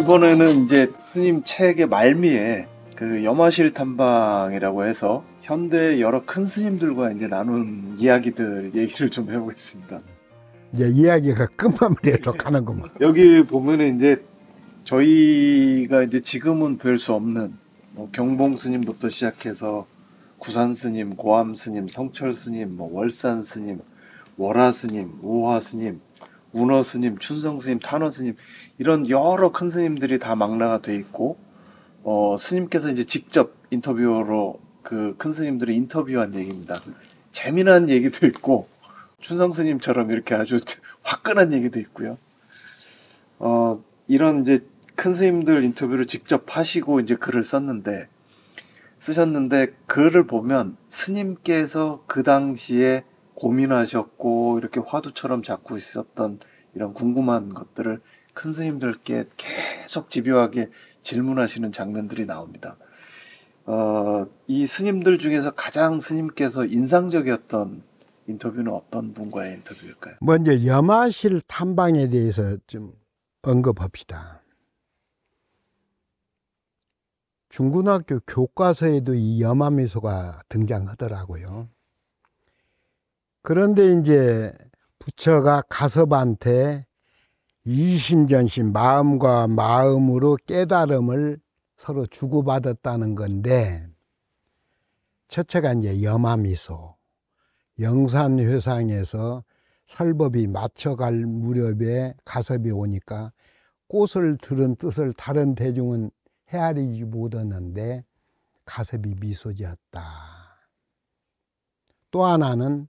이번에는 이제 스님 책의 말미에 그 염화실 탐방이라고 해서 현대 여러 큰 스님들과 이제 나눈 얘기를 좀 해보겠습니다. 이제 이야기가 끝마무리로 가는구만. 여기 보면은 이제 저희가 이제 지금은 뵐 수 없는 경봉 스님부터 시작해서 구산 스님, 고암 스님, 성철 스님, 월산 스님, 월화 스님, 우화 스님, 운어 스님, 춘성 스님, 탄원 스님 이런 여러 큰 스님들이 다 망라가 돼 있고 스님께서 이제 직접 인터뷰로 그 큰 스님들을 인터뷰한 얘기입니다. 재미난 얘기도 있고 춘성 스님처럼 이렇게 아주 화끈한 얘기도 있고요. 이런 이제 큰 스님들 인터뷰를 직접 하시고 이제 글을 쓰셨는데 글을 보면 스님께서 그 당시에 고민하셨고 이렇게 화두처럼 잡고 있었던 이런 궁금한 것들을 큰 스님들께 계속 집요하게 질문하시는 장면들이 나옵니다. 이 스님들 중에서 가장 스님께서 인상적이었던 인터뷰는 어떤 분과의 인터뷰일까요? 먼저 염화실 탐방에 대해서 좀 언급합시다. 중고등학교 교과서에도 이 염화미소가 등장하더라고요. 그런데 이제 부처가 가섭한테 이심전심 마음과 마음으로 깨달음을 서로 주고받았다는 건데, 첫째가 이제 염화미소, 영산회상에서 설법이 맞춰갈 무렵에 가섭이 오니까 꽃을 들은 뜻을 다른 대중은 헤아리지 못했는데 가섭이 미소지었다. 또 하나는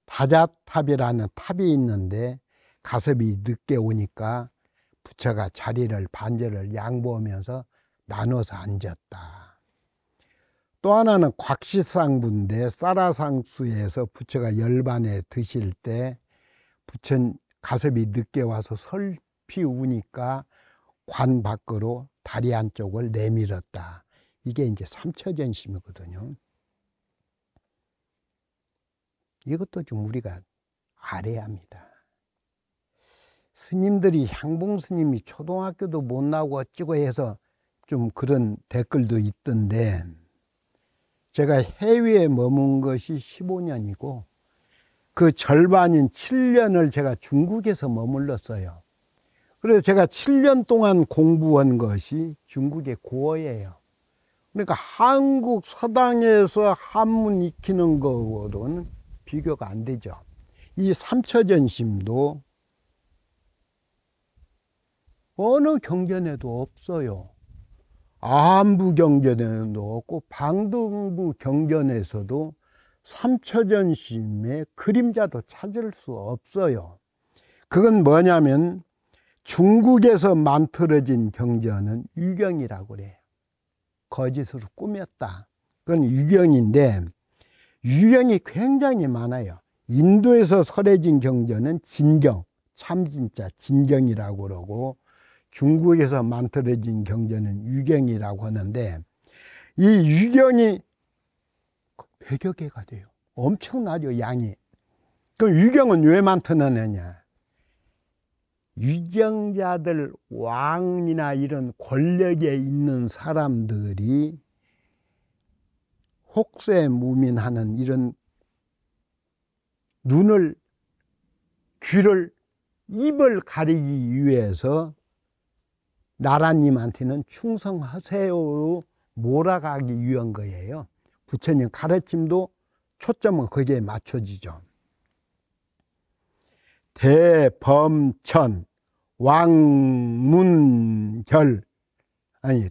다자탑이라는 탑이 있는데 가섭이 늦게 오니까 부처가 자리를 반절을 양보하면서 나눠서 앉았다. 또 하나는 곽시상부인데 쌀화상수에서 부처가 열반에 드실 때 가섭이 늦게 와서 설피 우니까 관 밖으로 다리 한쪽을 내밀었다. 이게 이제 삼처전심이거든요. 이것도 좀 우리가 알아야 합니다. 스님들이 향봉 스님이 초등학교도 못 나오고 어찌고 해서 좀 그런 댓글도 있던데, 제가 해외에 머문 것이 15년이고 그 절반인 7년을 제가 중국에서 머물렀어요. 그래서 제가 7년 동안 공부한 것이 중국의 고어예요. 그러니까 한국 서당에서 한문 익히는 거하고는 비교가 안 되죠. 이 삼처전심도 어느 경전에도 없어요. 아한부 경전에도 없고 방등부 경전에서도 삼처전심의 그림자도 찾을 수 없어요. 그건 뭐냐면 중국에서 만들어진 경전은 유경이라고 그래요. 거짓으로 꾸몄다. 그건 유경인데 유경이 굉장히 많아요. 인도에서 설해진 경전은 진경, 참진자 진경이라고 그러고, 중국에서 만들어진 경전은 유경이라고 하는데 이 유경이 100여 개가 돼요. 엄청나죠, 양이. 그럼 유경은 왜 만들어내냐? 유경자들, 왕이나 이런 권력에 있는 사람들이 혹세무민하는 이런 눈을, 귀를, 입을 가리기 위해서 나라님한테는 충성하세요로 몰아가기 위한 거예요. 부처님 가르침도 초점은 거기에 맞춰지죠. 대범천 왕문결,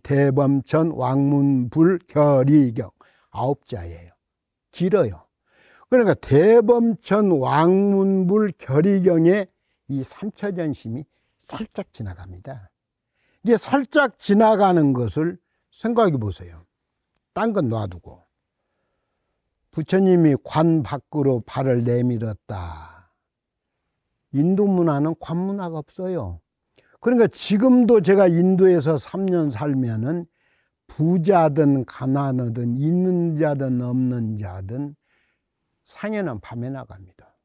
대범천 왕문불 결의경 9자예요. 길어요. 그러니까 대범천 왕문불 결의경에 이 삼처전심이 살짝 지나갑니다. 이게 살짝 지나가는 것을 생각해 보세요. 딴 건 놔두고 부처님이 관 밖으로 발을 내밀었다. 인도 문화는 관 문화가 없어요. 그러니까 지금도 제가 인도에서 3년 살면은 부자든 가난하든 있는 자든 없는 자든 상여는 밤에 나갑니다.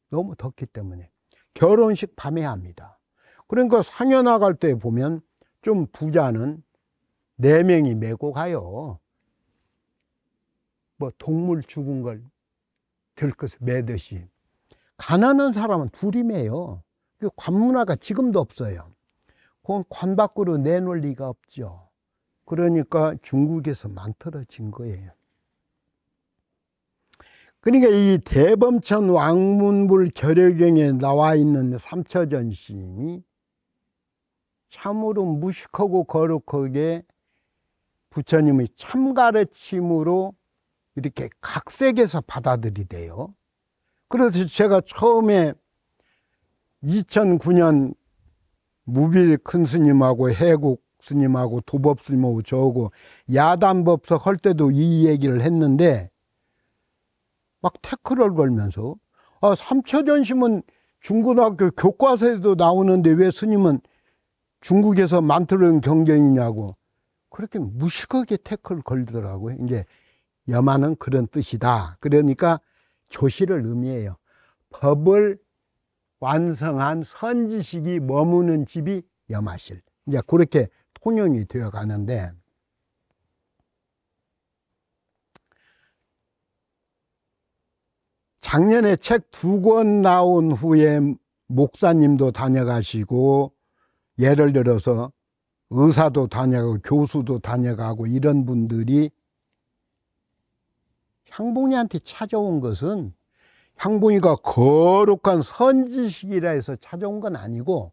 너무 덥기 때문에 결혼식 밤에 합니다. 그러니까 상여 나갈 때 보면 좀 부자는 4명이 메고 가요. 뭐 동물 죽은 걸 들것을 매듯이. 가난한 사람은 둘이 매요. 그 관문화가 지금도 없어요. 그건 관 밖으로 내놓을 리가 없죠. 그러니까 중국에서 만들어진 거예요. 그러니까 이 대범천 왕문불 결여경에 나와 있는 삼처전심이 참으로 무식하고 거룩하게 부처님의 참가르침으로 이렇게 각색해서 받아들이대요. 그래서 제가 처음에 2009년 무비 큰 스님하고 해국 스님하고 도법 스님하고 저하고 야단법석 할 때도 이 얘기를 했는데 막 태클을 걸면서 삼처전심은 중고등학교 교과서에도 나오는데 왜 스님은 중국에서 만들어낸 경전이냐고 그렇게 무식하게 태클 걸더라고요. 이제 염화는 그런 뜻이다. 그러니까 조시를 의미해요. 법을 완성한 선지식이 머무는 집이 염화실. 이제 그렇게 통용이 되어 가는데, 작년에 책 2권 나온 후에 목사님도 다녀가시고, 예를 들어서 의사도 다녀가고 교수도 다녀가고 이런 분들이 향봉이한테 찾아온 것은 향봉이가 거룩한 선지식이라 해서 찾아온 건 아니고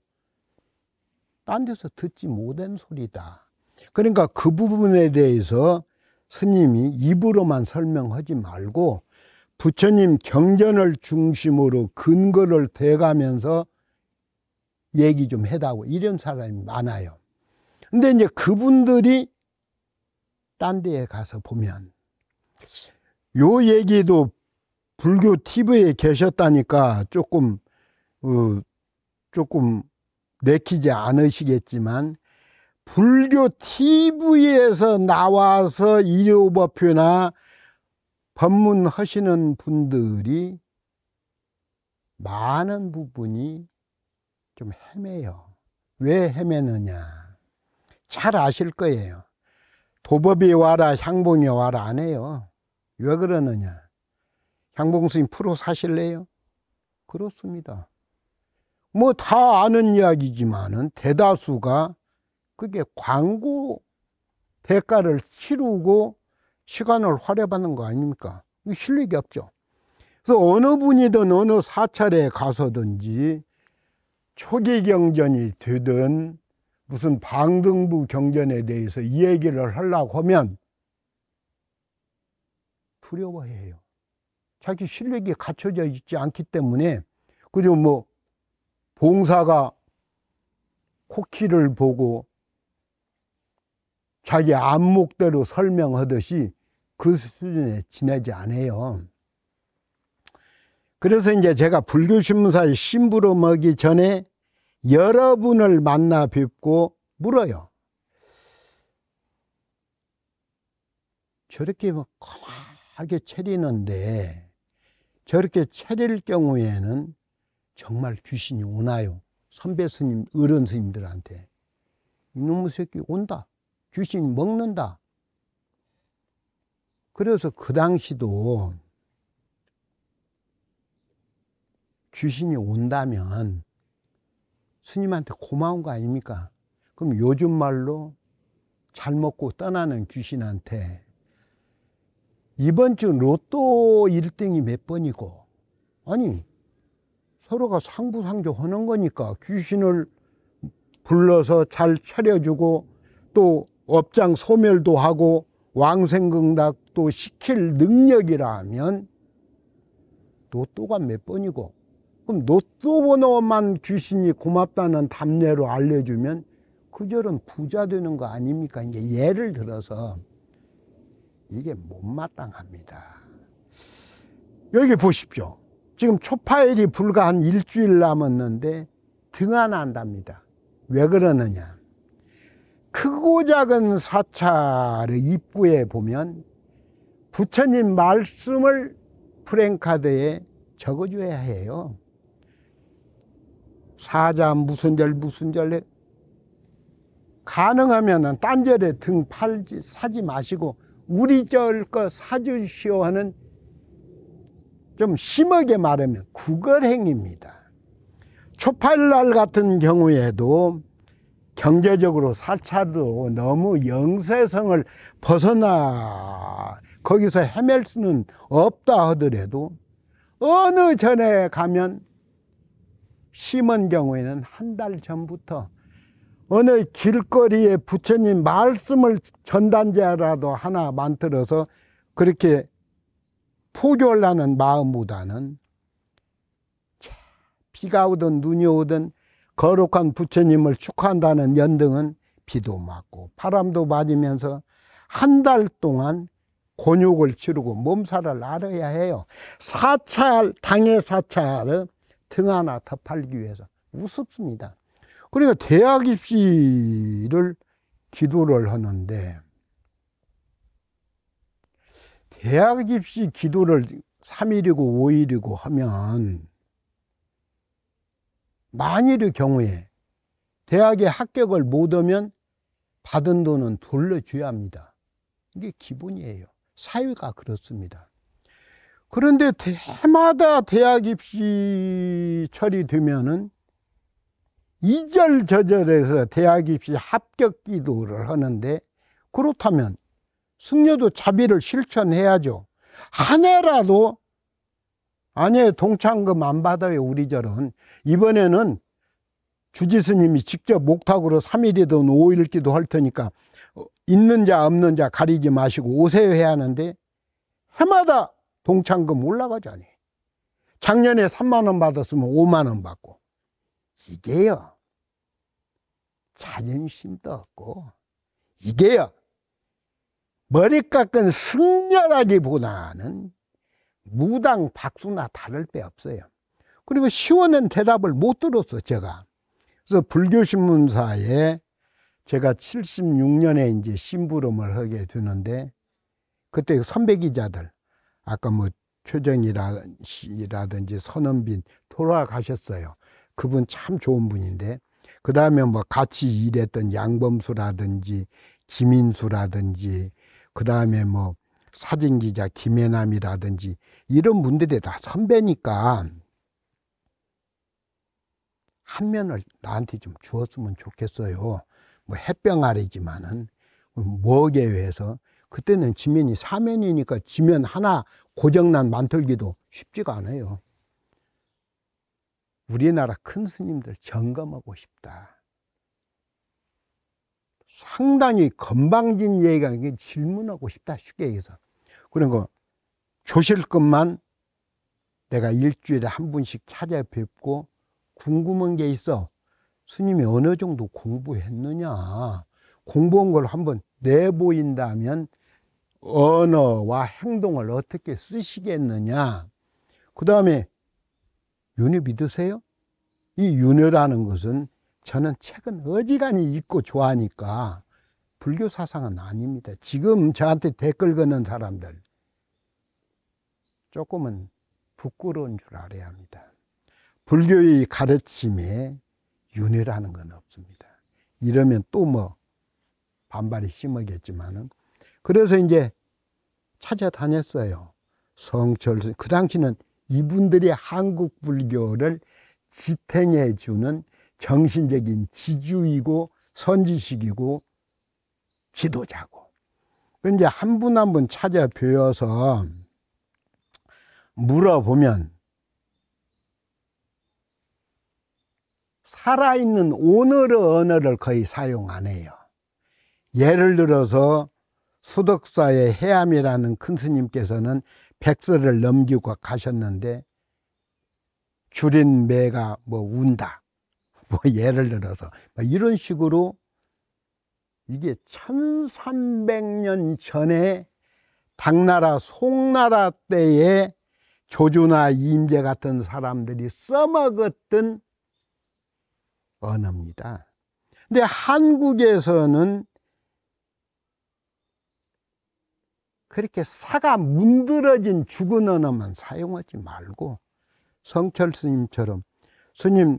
딴 데서 듣지 못한 소리다. 그러니까 그 부분에 대해서 스님이 입으로만 설명하지 말고 부처님 경전을 중심으로 근거를 대가면서 얘기 좀 해다고 이런 사람이 많아요. 근데 이제 그분들이 딴 데에 가서 보면 요 얘기도 불교 TV에 계셨다니까 조금 내키지 않으시겠지만 불교 TV에서 나와서 일요법표나 법문하시는 분들이 많은 부분이 좀 헤매요. 왜 헤매느냐? 잘 아실 거예요. 도법이 와라 향봉이 와라 안 해요. 왜 그러느냐? 향봉 스님 프로 사실래요? 그렇습니다. 뭐 다 아는 이야기지만은 대다수가 그게 광고 대가를 치르고 시간을 할애받는 거 아닙니까? 실력이 없죠. 그래서 어느 분이든 어느 사찰에 가서든지 초기 경전이 되든 무슨 방등부 경전에 대해서 이 얘기를 하려고 하면 두려워해요. 자기 실력이 갖춰져 있지 않기 때문에 그저 뭐 봉사가 코키를 보고 자기 안목대로 설명하듯이 그 수준에 지내지 않아요. 그래서 이제 제가 불교신문사에 심부름하기 전에 여러분을 만나 뵙고 물어요. 저렇게 뭐 거하게 차리는데 저렇게 차릴 경우에는 정말 귀신이 오나요? 선배 스님, 어른 스님들한테 이놈의 새끼 온다. 귀신이 먹는다. 그래서 그 당시도 귀신이 온다면 스님한테 고마운 거 아닙니까? 그럼 요즘 말로 잘 먹고 떠나는 귀신한테 이번 주 로또 1등이 몇 번이고, 아니 서로가 상부상조 하는 거니까 귀신을 불러서 잘 차려주고 또 업장 소멸도 하고 왕생긍락도 시킬 능력이라면 로또가 몇 번이고, 그럼 로또 번호만 귀신이 고맙다는 답례로 알려주면 그절은 부자 되는 거 아닙니까? 이제 예를 들어서 이게 못마땅합니다. 여기 보십시오. 지금 초파일이 불과 한 일주일 남았는데 등한한답니다. 왜 그러느냐? 크고 작은 사찰의 입구에 보면 부처님 말씀을 프랭카드에 적어줘야 해요. 사자 무슨 절 무슨 절 가능하면 딴절에 등 팔지 사지 마시고 우리 절 거 사주시오 하는, 좀 심하게 말하면 구걸행위입니다. 초팔날 같은 경우에도 경제적으로 사찰도 너무 영세성을 벗어나 거기서 헤맬 수는 없다 하더라도 어느 전에 가면 심한 경우에는 한 달 전부터 어느 길거리에 부처님 말씀을 전단지라도 하나 만들어서 그렇게 포교하려는 마음보다는 비가 오든 눈이 오든 거룩한 부처님을 축하한다는 연등은 비도 맞고 바람도 맞으면서 한 달 동안 곤욕을 치르고 몸살을 앓아야 해요. 사찰, 당의 사찰을 등 하나 더 팔기 위해서 우습습니다. 그러니까 대학 입시를 기도를 하는데, 대학 입시 기도를 3일이고 5일이고 하면 만일의 경우에 대학에 합격을 못하면 받은 돈은 돌려줘야 합니다. 이게 기본이에요. 사회가 그렇습니다. 그런데 해마다 대학 입시 처리되면은 이절저절해서 대학 입시 합격 기도를 하는데, 그렇다면 승려도 자비를 실천해야죠. 한 해라도, 아니 동창금 안 받아요. 우리 절은 이번에는 주지스님이 직접 목탁으로 3일이든 5일 기도 할 테니까 있는 자 없는 자 가리지 마시고 오세요 해야 하는데 해마다 동창금 올라가자니. 작년에 3만 원 받았으면 5만 원 받고. 이게요, 자존심도 없고, 이게요, 머리 깎은 승려라기보다는 무당 박수나 다를 바 없어요. 그리고 시원한 대답을 못 들었어, 제가. 그래서 불교신문사에 제가 76년에 이제 심부름을 하게 되는데, 그때 선배 기자들, 아까 뭐 표정이라든지 선은빈 돌아가셨어요. 그분 참 좋은 분인데, 그 다음에 뭐 같이 일했던 양범수라든지 김인수라든지, 그 다음에 뭐 사진기자 김혜남이라든지 이런 분들이 다 선배니까 한 면을 나한테 좀 주었으면 좋겠어요. 뭐 햇병아리지만은 뭐게 위해서. 그때는 지면이 사면이니까 지면 하나 고정난 만들기도 쉽지가 않아요. 우리나라 큰 스님들 점검하고 싶다. 상당히 건방진 얘기가 질문하고 싶다, 쉽게 얘기해서. 그런 거 조실 것만 내가 일주일에 한 분씩 찾아뵙고 궁금한 게 있어. 스님이 어느 정도 공부했느냐, 공부한 걸 한번 내보인다면 언어와 행동을 어떻게 쓰시겠느냐. 그 다음에 윤회 믿으세요? 이 윤회라는 것은 저는 책은 어지간히 읽고 좋아하니까 불교 사상은 아닙니다. 지금 저한테 댓글 거는 사람들 조금은 부끄러운 줄 알아야 합니다. 불교의 가르침에 윤회라는 건 없습니다. 이러면 또 뭐 반발이 심하겠지만은. 그래서 이제 찾아다녔어요. 성철, 그 당시는 이분들이 한국 불교를 지탱해 주는 정신적인 지주이고 선지식이고 지도자고. 이제 한 분 한 분 찾아뵈어서 물어보면 살아있는 오늘의 언어를 거의 사용 안 해요. 예를 들어서 수덕사의 해암이라는 큰 스님께서는 백설을 넘기고 가셨는데 줄인 매가 뭐 운다, 뭐 예를 들어서 이런 식으로, 이게 1300년 전에 당나라 송나라 때에 조주나 임제 같은 사람들이 써먹었던 언어입니다. 근데 한국에서는 그렇게 사가 문드러진 죽은 언어만 사용하지 말고 성철 스님처럼, 스님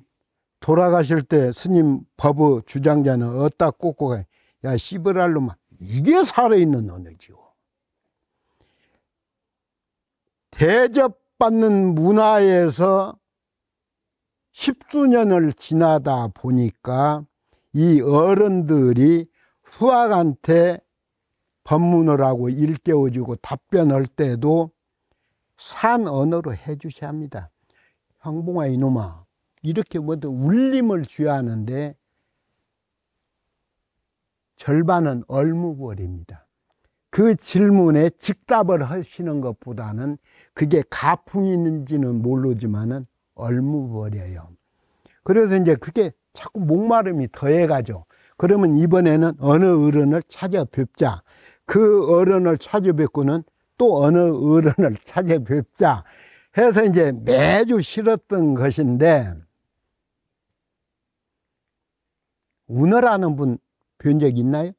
돌아가실 때 스님 법의 주장자는 어디다 꽂고 가? 야, 씨부랄 놈아. 이게 살아있는 언어지요. 대접받는 문화에서 10수년을 지나다 보니까 이 어른들이 후학한테 법문을 하고 일깨워주고 답변할 때도 산 언어로 해주셔야 합니다. 형봉아 이놈아, 이렇게 뭐든 울림을 줘야 하는데 절반은 얼무벌입니다. 그 질문에 즉답을 하시는 것보다는 그게 가풍이 있는지는 모르지만은 얼무벌이에요. 그래서 이제 그게 자꾸 목마름이 더해가죠. 그러면 이번에는 어느 어른을 찾아뵙자. 그 어른을 찾아뵙고는 또 어느 어른을 찾아뵙자 해서 이제 매주 싫었던 것인데, 운어라는 분 뵌 적 있나요?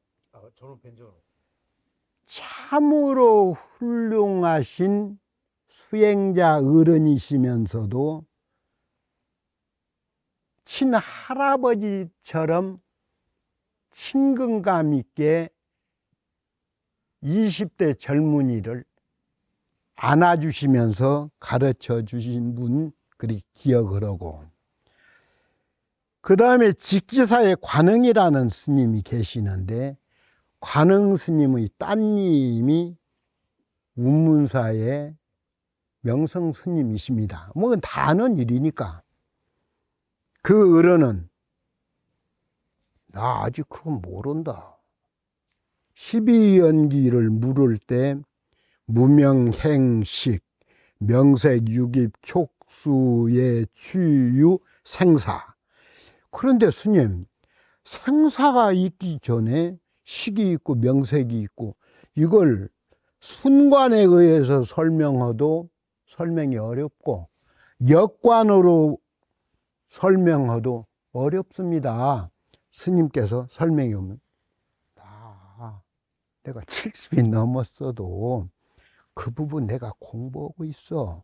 저는 뵌 적은 없어요. 참으로 훌륭하신 수행자 어른이시면서도 친할아버지처럼 친근감 있게 20대 젊은이를 안아주시면서 가르쳐 주신 분, 그리 기억을 하고, 그 다음에 직지사의 관흥이라는 스님이 계시는데, 관흥 스님의 따님이 운문사의 명성 스님이십니다. 뭐 다 아는 일이니까. 그 어른은 나 아직 그건 모른다. 12연기를 물을 때 무명행식, 명색유깁, 촉수의 취유, 생사. 그런데 스님, 생사가 있기 전에 식이 있고 명색이 있고 이걸 순관에 의해서 설명해도 설명이 어렵고 역관으로 설명해도 어렵습니다. 스님께서 설명해 오면 내가 70이 넘었어도 그 부분 내가 공부하고 있어.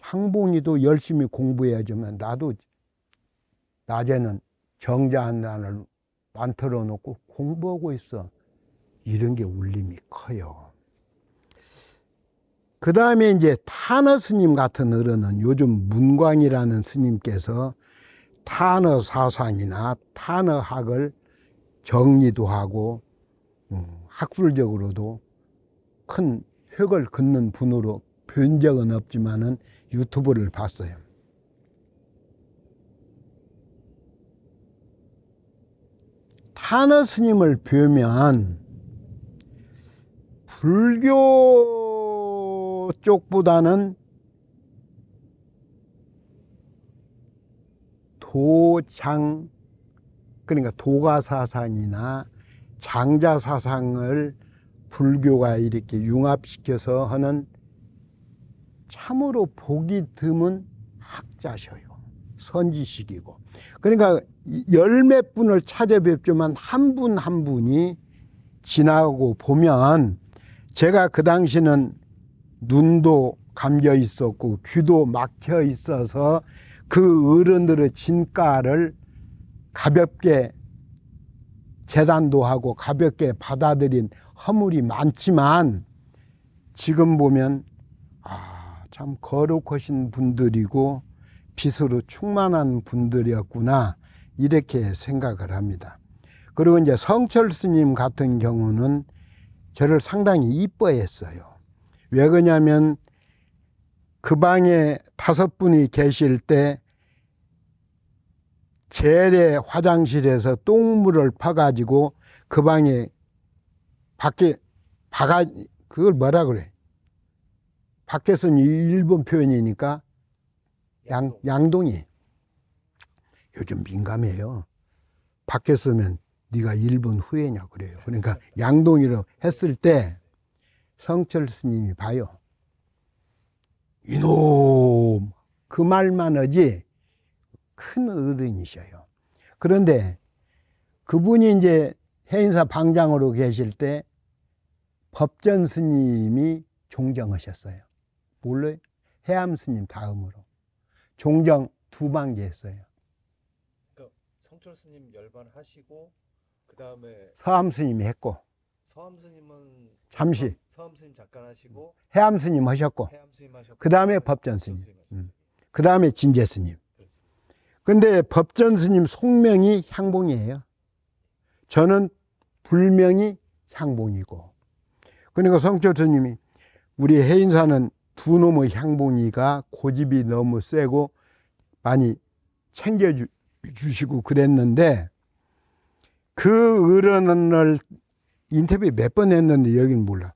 향봉이도 열심히 공부해야지만 나도 낮에는 정자 한 단을 만들어 놓고 공부하고 있어. 이런 게 울림이 커요. 그 다음에 이제 탄어 스님 같은 어른은 요즘 문광이라는 스님께서 탄어 사상이나 탄어학을 정리도 하고 학술적으로도 큰 획을 긋는 분으로 뵌 적은 없지만은 유튜브를 봤어요. 탄어 스님을 뵈면 불교 쪽보다는 도장, 그러니까 도가사상이나 장자사상을 불교가 이렇게 융합시켜서 하는 참으로 보기 드문 학자셔요. 선지식이고. 그러니까 열 몇 분을 찾아뵙지만 한 분 한 분이 지나고 보면, 제가 그 당시는 눈도 감겨 있었고 귀도 막혀 있어서 그 어른들의 진가를 가볍게 재단도 하고 가볍게 받아들인 허물이 많지만, 지금 보면 참 거룩하신 분들이고 빛으로 충만한 분들이었구나, 이렇게 생각을 합니다. 그리고 이제 성철 스님 같은 경우는 저를 상당히 이뻐했어요. 왜 그러냐면 그 방에 5분이 계실 때 제례 화장실에서 똥물을 퍼가지고 그 방에 밖에 그걸 뭐라 그래? 밖에서는 일본 표현이니까 양동이. 요즘 민감해요. 밖에 쓰면 네가 일본 후예냐 그래요. 그러니까 양동이로 했을 때 성철 스님이 봐요. 이놈, 그 말만 하지 큰 어른이셔요. 그런데 그분이 이제 해인사 방장으로 계실 때 법전 스님이 종정하셨어요. 몰라요? 해암 스님 다음으로 종정 2반기 했어요. 성철 스님 열반하시고 그 다음에 서암 스님이 했고, 서암 스님은 잠시 서암 스님 잠깐 하시고 해암 스님 하셨고, 해암 스님 하셨고 그 다음에 법전 스님, 그 다음에 진제 스님. 근데 법전 스님 속명이 향봉이에요. 저는 불명이 향봉이고. 그러니까 성철 스님이 우리 해인사는 두 놈의 향봉이가 고집이 너무 세고 많이 챙겨주시고 그랬는데, 그 어른을 인터뷰 몇 번 했는데 여기는 몰라.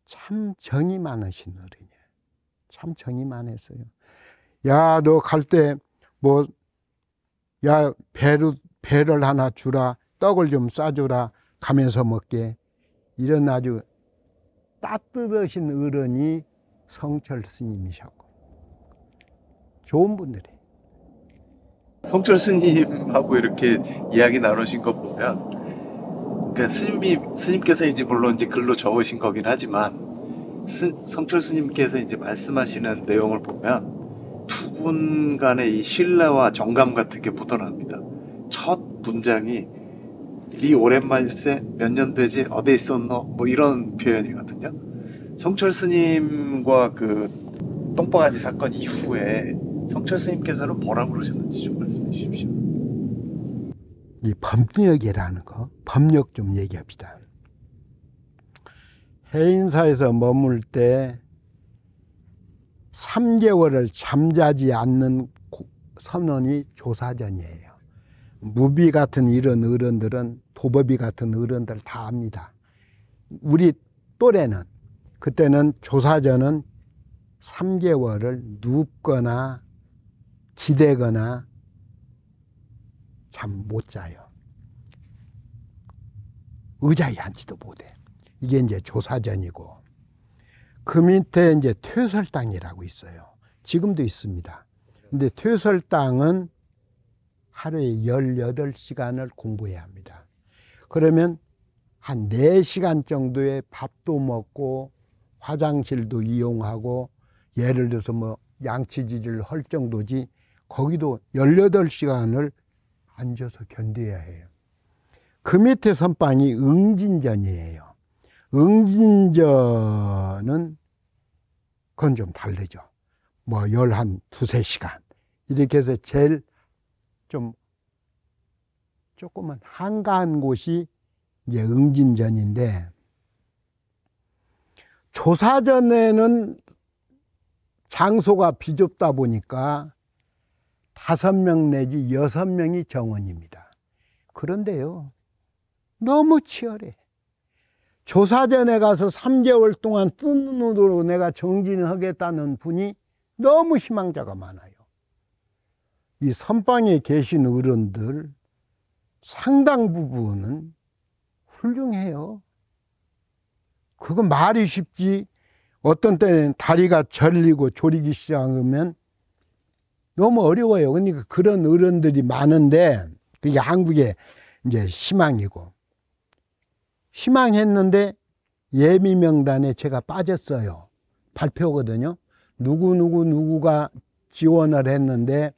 참 정이 많으신 어른이에요. 참 정이 많았어요. 야, 너 갈 때 뭐, 야, 배를 하나 주라, 떡을 좀 싸주라, 가면서 먹게. 이런 아주 따뜻하신 어른이 성철 스님이셨고, 좋은 분들이. 성철 스님하고 이렇게 이야기 나누신 거 보면, 그러니까 스님께서 이제 물론 이제 글로 적으신 거긴 하지만, 성철 스님께서 이제 말씀하시는 내용을 보면 두 분 간의 이 신뢰와 정감 같은 게 묻어납니다. 첫 문장이 네 오랜만일세 몇 년 되지 어디 있었노 뭐 이런 표현이거든요. 성철 스님과 그 똥방아지 사건 이후에 성철 스님께서는 뭐라고 그러셨는지 좀 말씀해 주십시오. 이 법력이라는 거, 법력 좀 얘기합시다. 해인사에서 머물 때 3개월을 잠자지 않는 선원이 조사전이에요. 무비 같은 이런 어른들은, 도법이 같은 어른들 다 압니다. 우리 또래는, 그때는 조사전은 3개월을 눕거나 기대거나 잠 못 자요. 의자에 앉지도 못해. 이게 이제 조사전이고, 그 밑에 이제 퇴설당이라고 있어요. 지금도 있습니다. 근데 퇴설당은 하루에 18시간을 공부해야 합니다. 그러면 한 4시간 정도의 밥도 먹고 화장실도 이용하고, 예를 들어서 뭐 양치질을 할 정도지, 거기도 18시간을 앉아서 견뎌야 해요. 그 밑에 선방이 응진전이에요. 응진전은 그건 좀 다르죠. 뭐 한 두세 시간 이렇게 해서 제일 좀 조금은 한가한 곳이 이제 응진전인데, 조사전에는 장소가 비좁다 보니까 5명 내지 6명이 정원입니다. 그런데요, 너무 치열해. 조사전에 가서 3개월 동안 뜬 눈으로 내가 정진하겠다는 분이 너무 희망자가 많아요. 이 선방에 계신 어른들 상당 부분은 훌륭해요. 그건 말이 쉽지, 어떤 때는 다리가 절리고 조리기 시작하면 너무 어려워요. 그러니까 그런 어른들이 많은데, 그게 한국의 이제 희망이고, 희망했는데 예비 명단에 제가 빠졌어요. 발표거든요. 누구가 지원을 했는데,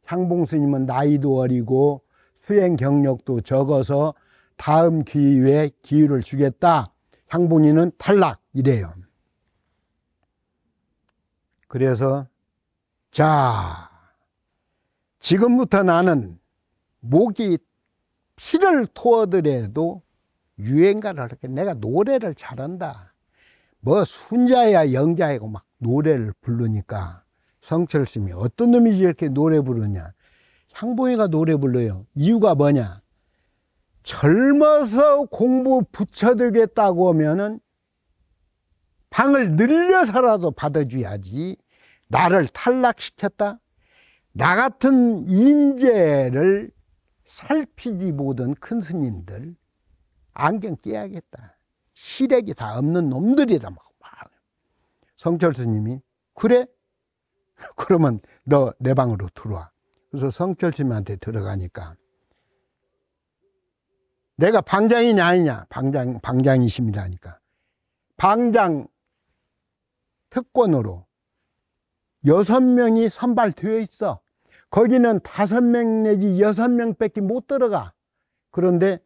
향봉 스님은 나이도 어리고 수행 경력도 적어서 다음 기회에 기회를 주겠다. 향봉이는 탈락 이래요. 그래서 자, 지금부터 나는 목이 피를 토하더라도 유행가를 할게. 내가 노래를 잘한다. 뭐 순자야 영자이고 막 노래를 부르니까 성철 스님이 어떤 놈이 이렇게 노래 부르냐. 향봉이가 노래 불러요. 이유가 뭐냐. 젊어서 공부 붙여들겠다고 하면은 방을 늘려서라도 받아줘야지. 나를 탈락시켰다. 나 같은 인재를 살피지 못한 큰 스님들 안경 깨야겠다. 시력이 다 없는 놈들이다. 막. 성철 스님이 그래? 그러면 너 내 방으로 들어와. 그래서 성철 스님한테 들어가니까 내가 방장이냐 아니냐. 방장이십니다 하니까 방장 특권으로 6명이 선발되어 있어. 거기는 5명 내지 6명밖에 못 들어가. 그런데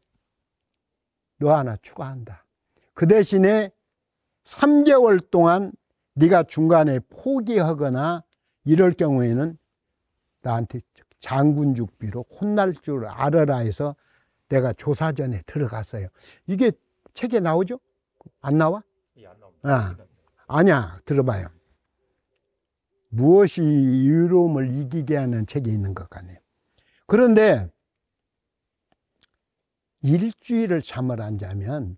너 하나 추가한다. 그 대신에 3개월 동안 네가 중간에 포기하거나 이럴 경우에는 나한테 장군죽비로 혼날 줄 알아라 해서 내가 조사전에 들어갔어요. 이게 책에 나오죠? 안 나와? 예, 안 나옵니다. 아니야. 들어봐요. 무엇이 유로움을 이기게 하는 책에 있는 것 같네요. 그런데 일주일을 잠을 안 자면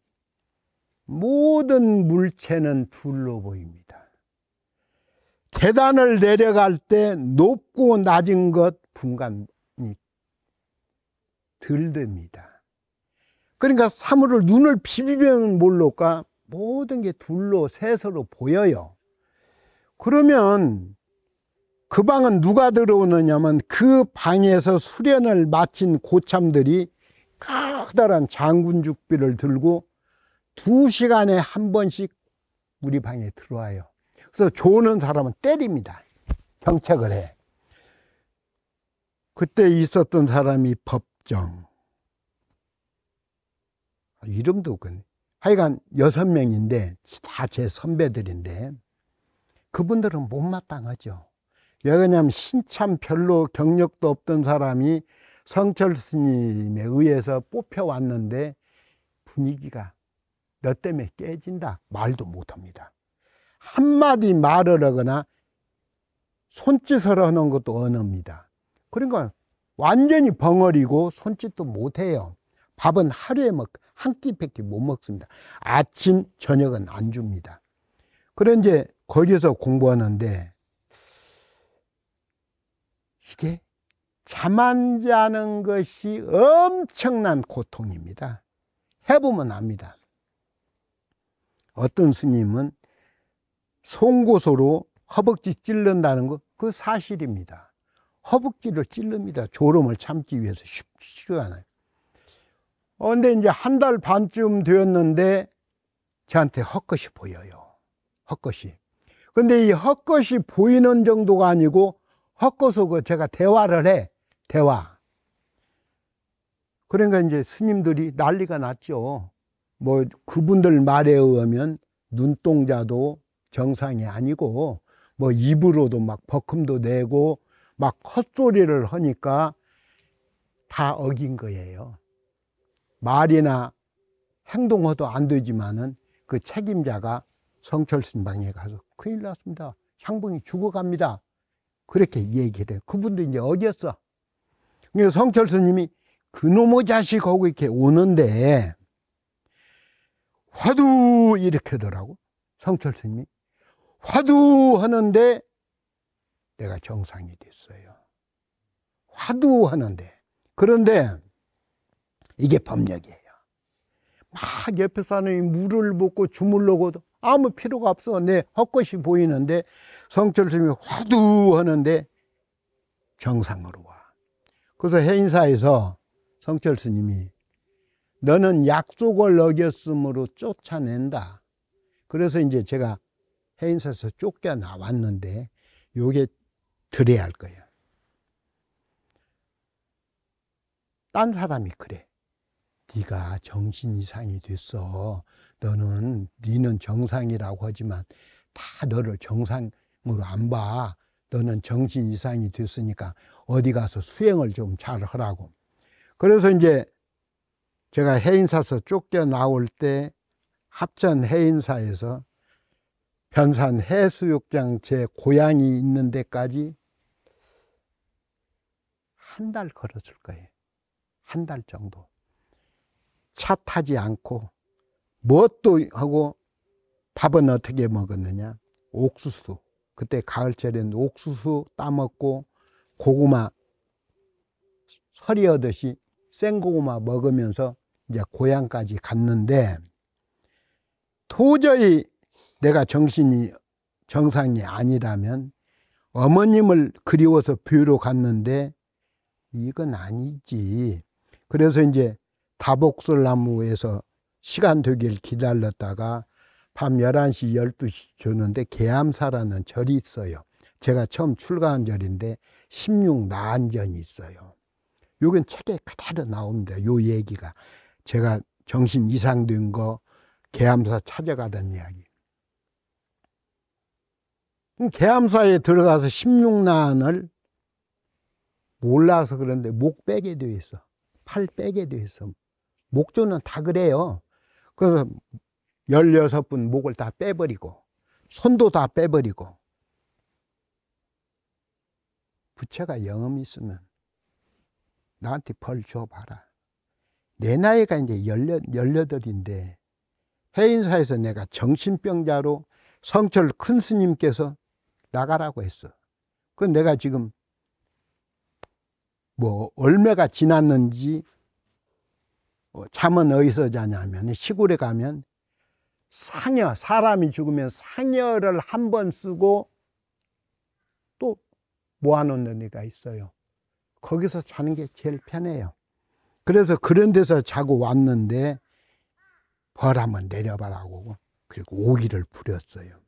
모든 물체는 둘로 보입니다. 계단을 내려갈 때 높고 낮은 것 분간이 들듭니다. 그러니까 사물을 눈을 비비면 모를까 모든 게 둘로 셋으로 보여요. 그러면 그 방은 누가 들어오느냐면 그 방에서 수련을 마친 고참들이 커다란 장군죽비를 들고 2시간에 한 번씩 우리 방에 들어와요. 그래서 조는 사람은 때립니다. 경책을 해. 그때 있었던 사람이 법정. 이름도 하여간 6명인데 다 제 선배들인데 그분들은 못마땅하죠. 왜 그러냐면 신참 별로 경력도 없던 사람이 성철 스님에 의해서 뽑혀왔는데 분위기가 너 때문에 깨진다. 말도 못합니다. 한마디 말을 하거나 손짓을 하는 것도 언어입니다. 그러니까 완전히 벙어리고 손짓도 못해요. 밥은 하루에 한 끼밖에 못 먹습니다. 아침, 저녁은 안 줍니다. 그래 이제 거기서 공부하는데 이게 잠 안 자는 것이 엄청난 고통입니다. 해보면 압니다. 어떤 스님은 송곳으로 허벅지 찔른다는 거, 그 사실입니다. 허벅지를 찔릅니다. 졸음을 참기 위해서 쉽지가 않아요. 근데 이제 한 달 반쯤 되었는데 저한테 헛것이 보여요. 헛것이. 근데 이 헛것이 보이는 정도가 아니고 헛것하고 제가 대화를 해. 대화. 그러니까 이제 스님들이 난리가 났죠. 뭐 그분들 말에 의하면 눈동자도 정상이 아니고 뭐 입으로도 막 버금도 내고 막 헛소리를 하니까 다 어긴 거예요. 말이나 행동해도 안 되지만은 그 책임자가 성철스님 방에 가서 큰일 났습니다. 향봉이 죽어갑니다. 그렇게 얘기를 해요. 그분도 이제 어겼어. 그래서 성철스님이 그놈의 자식하고 이렇게 오는데 화두 이렇게 하더라고. 성철스님이 화두 하는데 내가 정상이 됐어요. 화두 하는데. 그런데 이게 법력이에요. 막 옆에 사람이 물을 붓고 주물러고도 아무 필요가 없어. 내 헛것이 보이는데 성철스님이 화두 하는데 정상으로 와. 그래서 해인사에서 성철스님이 너는 약속을 어겼으므로 쫓아낸다. 그래서 이제 제가 해인사에서 쫓겨나왔는데 요게 들어야 할 거예요. 딴 사람이 그래. 네가 정신 이상이 됐어. 니는 정상이라고 하지만 다 너를 정상으로 안 봐. 너는 정신 이상이 됐으니까 어디 가서 수행을 좀 잘 하라고. 그래서 이제 제가 해인사에서 쫓겨나올 때 합천 해인사에서 변산 해수욕장 제 고향이 있는 데까지 한 달 걸었을 거예요. 한 달 정도. 차 타지 않고 뭣도 하고 밥은 어떻게 먹었느냐. 옥수수. 그때 가을철에는 옥수수 따먹고 고구마 서리하듯이 생고구마 먹으면서 이제 고향까지 갔는데 도저히 내가 정신이 정상이 아니라면 어머님을 그리워서 뵈러 갔는데 이건 아니지. 그래서 이제 다복술나무에서 시간 되길 기다렸다가 밤 11시, 12시 주는데 계암사라는 절이 있어요. 제가 처음 출가한 절인데 16나안전이 있어요. 요건 책에 그대로 나옵니다. 요 얘기가 제가 정신 이상된 거 계암사 찾아가던 이야기. 계암사에 들어가서 16나안을 몰라서 그런데 목 빼게 돼 있어. 팔 빼게 돼 있어. 목조는 다 그래요. 그래서 16분 목을 다 빼버리고 손도 다 빼버리고, 부처가 영음 있으면 나한테 벌 줘봐라. 내 나이가 이제 18인데 해인사에서 내가 정신병자로 성철 큰 스님께서 나가라고 했어. 그 내가 지금 뭐 얼마가 지났는지, 잠은 어디서 자냐면 시골에 가면 상여, 사람이 죽으면 상여를 한 번 쓰고 또 모아놓는 데가 있어요. 거기서 자는 게 제일 편해요. 그래서 그런 데서 자고 왔는데 벌 한번 내려봐라고 그리고 오기를 부렸어요.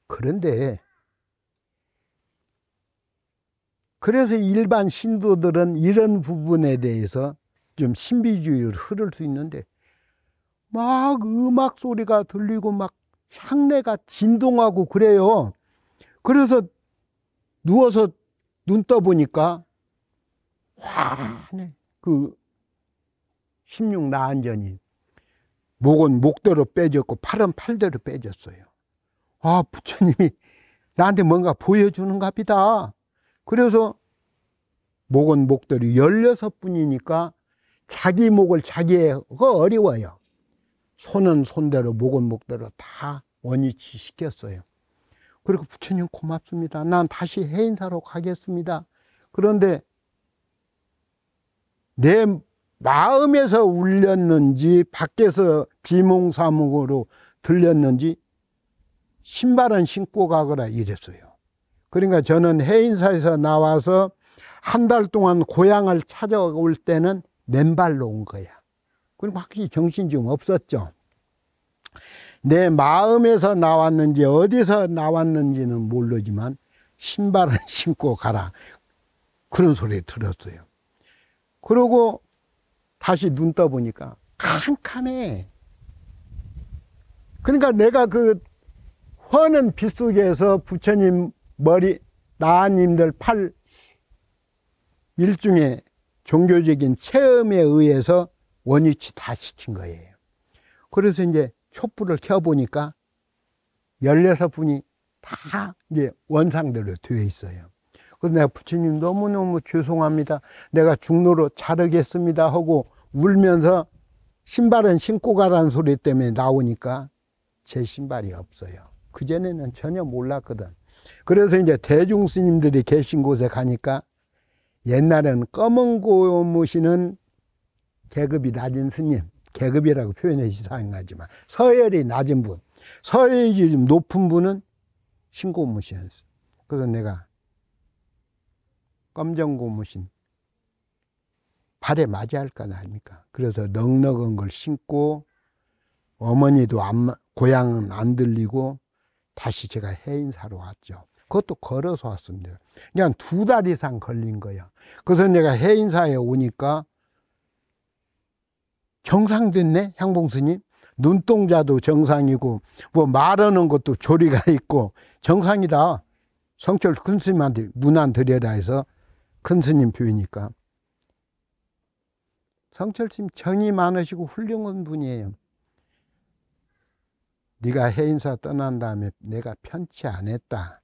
그런데 그래서 일반 신도들은 이런 부분에 대해서 좀 신비주의를 흐를 수 있는데, 막 음악 소리가 들리고 막 향내가 진동하고 그래요. 그래서 누워서 눈 떠보니까 환해. 그 16나안전이 목은 목대로 빼졌고 팔은 팔대로 빼졌어요. 아, 부처님이 나한테 뭔가 보여주는가 보다. 그래서 목은 목대로 16분이니까 자기 목을 자기가 어려워요. 손은 손대로 목은 목대로 다 원위치 시켰어요. 그리고 부처님 고맙습니다. 난 다시 해인사로 가겠습니다. 그런데 내 마음에서 울렸는지 밖에서 비몽사몽으로 들렸는지 신발은 신고 가거라 이랬어요. 그러니까 저는 해인사에서 나와서 한 달 동안 고향을 찾아올 때는 맨발로 온 거야. 그리고 확실히 정신이 좀 없었죠. 내 마음에서 나왔는지 어디서 나왔는지는 모르지만 신발은 신고 가라, 그런 소리 들었어요. 그러고 다시 눈 떠보니까 캄캄해. 그러니까 내가 그 환한 빛 속에서 부처님 머리, 나님들 팔 일종의 종교적인 체험에 의해서 원위치 다 시킨 거예요. 그래서 이제 촛불을 켜보니까 16분이 다 이제 원상대로 되어 있어요. 그래서 내가 부처님 너무너무 죄송합니다. 내가 중로로 자르겠습니다 하고 울면서 신발은 신고 가라는 소리 때문에 나오니까 제 신발이 없어요. 그전에는 전혀 몰랐거든. 그래서 이제 대중 스님들이 계신 곳에 가니까 옛날엔 검은 고무신은 계급이 낮은 스님, 계급이라고 표현해 이상하지만 서열이 낮은 분, 서열이 좀 높은 분은 신고무신이었어요. 그래서 내가 검정 고무신 발에 맞아야 할 건 아닙니까? 그래서 넉넉한 걸 신고 어머니도 고향은 안 들리고 다시 제가 해인사로 왔죠. 그것도 걸어서 왔습니다. 그냥 2달 이상 걸린 거예요. 그래서 내가 해인사에 오니까 정상됐네, 향봉스님. 눈동자도 정상이고 뭐 말하는 것도 조리가 있고 정상이다. 성철 큰 스님한테 문안 드려라 해서 큰 스님 표이니까 성철 스님 정이 많으시고 훌륭한 분이에요. 네가 해인사 떠난 다음에 내가 편치 안 했다.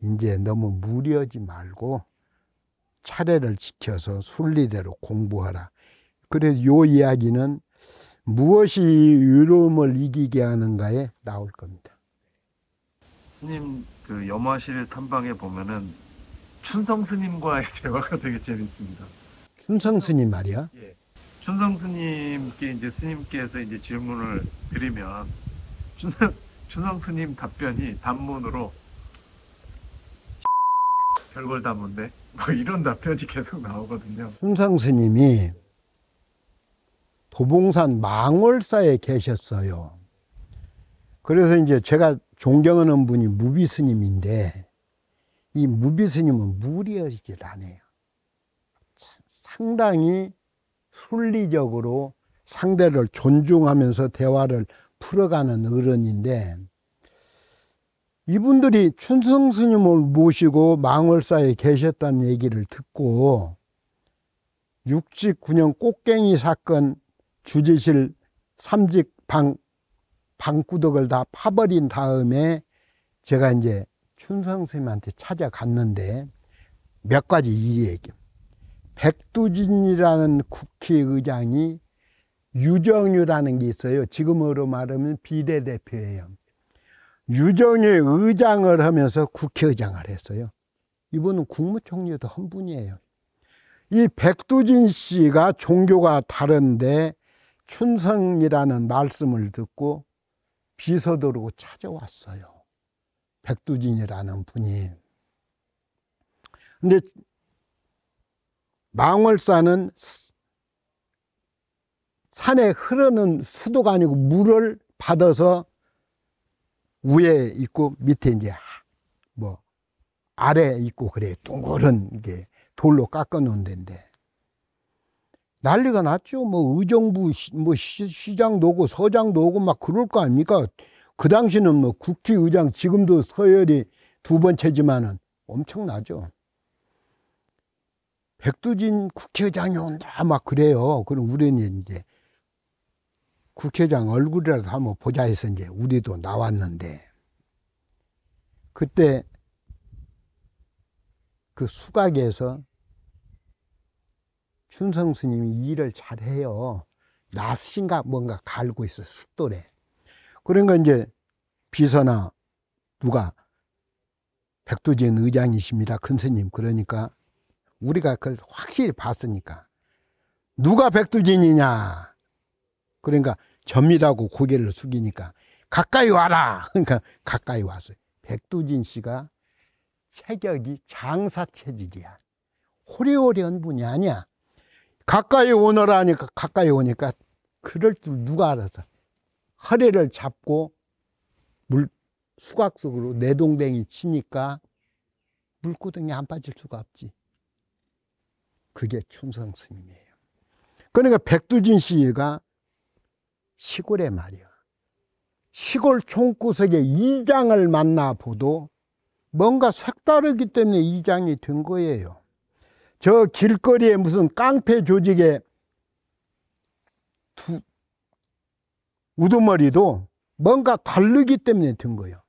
이제 너무 무리하지 말고 차례를 지켜서 순리대로 공부하라. 그래서 요 이야기는 무엇이 유름을 이기게 하는가에 나올 겁니다. 스님 그 염화실 탐방에 보면은 춘성 스님과의 대화가 되게 재밌습니다. 춘성 스님 말이야? 예. 춘성 스님께 이제 스님께서 이제 질문을 드리면 춘성 스님 답변이 단문으로 별걸 다 뭔데? 뭐 이런 답변이 계속 나오거든요. 춘성 스님이 도봉산 망월사에 계셨어요. 그래서 이제 제가 존경하는 분이 무비 스님인데 이 무비 스님은 무리하질 않아요. 상당히 순리적으로 상대를 존중하면서 대화를 풀어가는 어른인데, 이분들이 춘성 스님을 모시고 망월사에 계셨다는 얘기를 듣고 69년 꽃갱이 사건 주지실 삼직 방구덕을 다 파버린 다음에 제가 이제 춘성 스님한테 찾아갔는데 몇 가지 일이 얘기해요. 백두진이라는 국회의장이 유정유라는 게 있어요. 지금으로 말하면 비례대표예요. 유정유 의장을 하면서 국회의장을 했어요. 이분은 국무총리도 한 분이에요. 이 백두진 씨가 종교가 다른데 춘성이라는 말씀을 듣고 비서도로 찾아왔어요. 백두진이라는 분이. 근데 망월사는 산에 흐르는 수도가 아니고 물을 받아서 위에 있고 밑에 이제 뭐 아래 있고 그래. 둥그런 게 돌로 깎아 놓은 데인데 난리가 났죠. 뭐 의정부 뭐 시장도 오고 서장도 오고 막 그럴 거 아닙니까? 그 당시는 뭐 국회의장, 지금도 서열이 두 번째지만은 엄청나죠. 백두진 국회의장이 온다 막 그래요. 그럼 우리는 이제 국회의장 얼굴이라도 한번 보자 해서 이제 우리도 나왔는데, 그때 그 수각에서 춘성 스님이 일을 잘해요. 낫인가 뭔가 갈고 있어, 숫돌에. 그러니까 이제 비서나 누가 백두진 의장이십니다, 큰 스님. 그러니까 우리가 그걸 확실히 봤으니까 누가 백두진이냐. 그러니까 접니다고 고개를 숙이니까 가까이 와라. 그러니까 가까이 왔어요. 백두진 씨가 체격이 장사 체질이야. 호리호리한 분이 아니야. 가까이 오너라 하니까 가까이 오니까 그럴 줄 누가 알아서 허리를 잡고 수각 속으로 내동댕이 치니까 물구덩이 안 빠질 수가 없지. 그게 춘성 스님이에요. 그러니까 백두진 씨가 시골에 말이야. 시골 총구석에 이장을 만나보도 뭔가 색다르기 때문에 이장이 된 거예요. 저 길거리에 무슨 깡패 조직의 우두머리도 뭔가 다르기 때문에 된 거예요.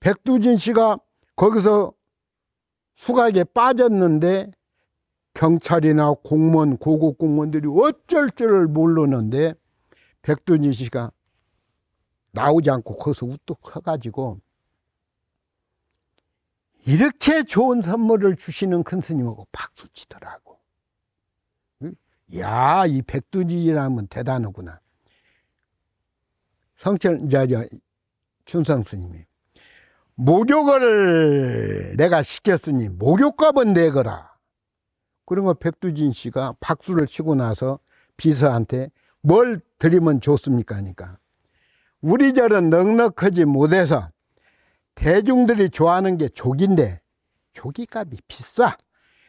백두진 씨가 거기서 수각에 빠졌는데 경찰이나 공무원, 고급 공무원들이 어쩔 줄을 모르는데 백두진 씨가 나오지 않고 거기서 우뚝 커가지고 이렇게 좋은 선물을 주시는 큰 스님하고 박수 치더라고. 야, 이 백두진이라면 대단하구나. 춘성 스님이 목욕을 내가 시켰으니 목욕값은 내거라. 그러면 백두진 씨가 박수를 치고 나서 비서한테 뭘 드리면 좋습니까 하니까 우리 절은 넉넉하지 못해서 대중들이 좋아하는 게 조기인데 조기값이 비싸.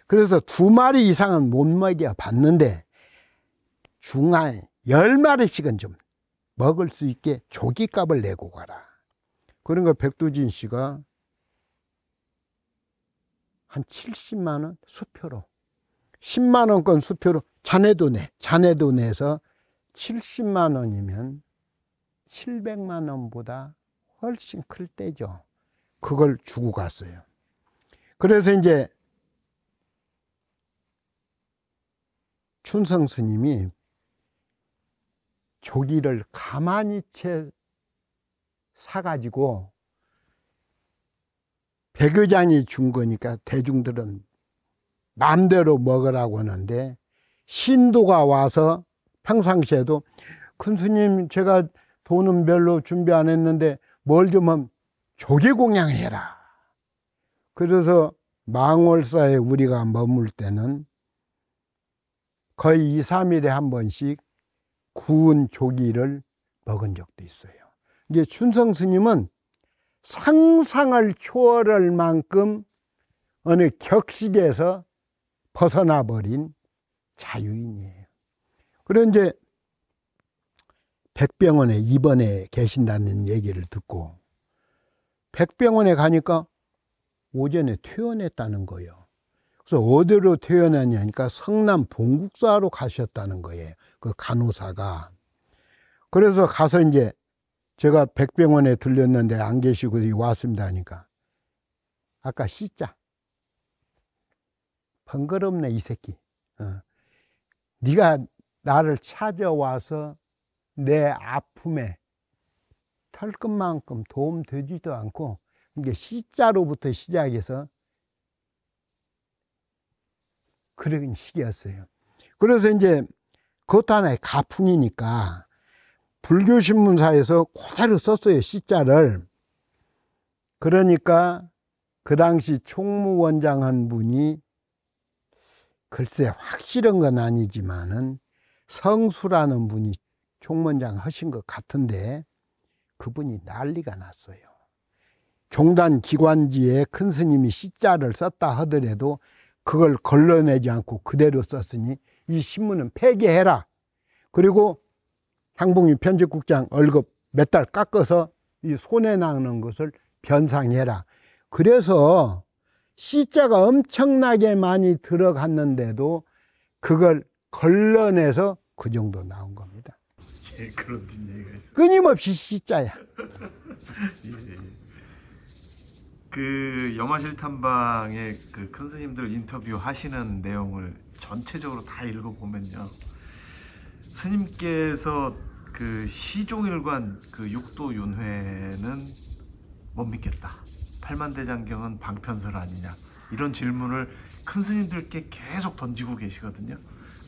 그래서 2마리 이상은 못 먹여 봤는데 중한 10마리씩은 좀 먹을 수 있게 조기값을 내고 가라. 그러니까 백두진 씨가 한 70만 원 수표로 10만 원권 수표로 자네도 내서 70만 원이면 700만 원보다 훨씬 클 때죠. 그걸 주고 갔어요. 그래서 이제 춘성 스님이 조기를 가만히 채 사가지고 백의장이 준 거니까 대중들은 마음대로 먹으라고 하는데 신도가 와서 평상시에도 큰 스님 제가 돈은 별로 준비 안 했는데 뭘 좀 하면 조기 공양해라. 그래서 망월사에 우리가 머물 때는 거의 2, 3일에 한 번씩 구운 조기를 먹은 적도 있어요. 이제 춘성 스님은 상상을 초월할 만큼 어느 격식에서 벗어나 버린 자유인이에요. 그래 이제 백병원에 입원해 계신다는 얘기를 듣고 백병원에 가니까 오전에 퇴원했다는 거예요. 그래서 어디로 퇴원했냐니까 성남 봉국사로 가셨다는 거예요. 그 간호사가. 그래서 가서 이제 제가 백병원에 들렸는데 안 계시고 왔습니다 하니까 아까 C자 번거롭네 이 새끼. 네가 나를 찾아와서 내 아픔에 털끝만큼 도움 되지도 않고 이게 C자로부터 시작해서 그런 식이었어요. 그래서 이제 그것도 하나의 가풍이니까 불교신문사에서 그대로 썼어요. C자를. 그러니까 그 당시 총무원장 한 분이 글쎄 확실한 건 아니지만은 성수라는 분이 총무원장 하신 것 같은데 그분이 난리가 났어요. 종단 기관지에 큰 스님이 C자를 썼다 하더라도 그걸 걸러내지 않고 그대로 썼으니 이 신문은 폐기해라. 그리고 향봉이 편집국장 월급 몇 달 깎아서 이 손해나는 것을 변상해라. 그래서 C자가 엄청나게 많이 들어갔는데도 그걸 걸러내서 그 정도 나온 겁니다. 예, 그런 얘기가 있어요. 끊임없이 C자야. 예. 그 염화실 탐방의 그 큰 스님들 인터뷰 하시는 내용을 전체적으로 다 읽어보면요, 스님께서 그 시종일관 그 육도윤회는 못 믿겠다, 팔만대장경은 방편설 아니냐, 이런 질문을 큰 스님들께 계속 던지고 계시거든요.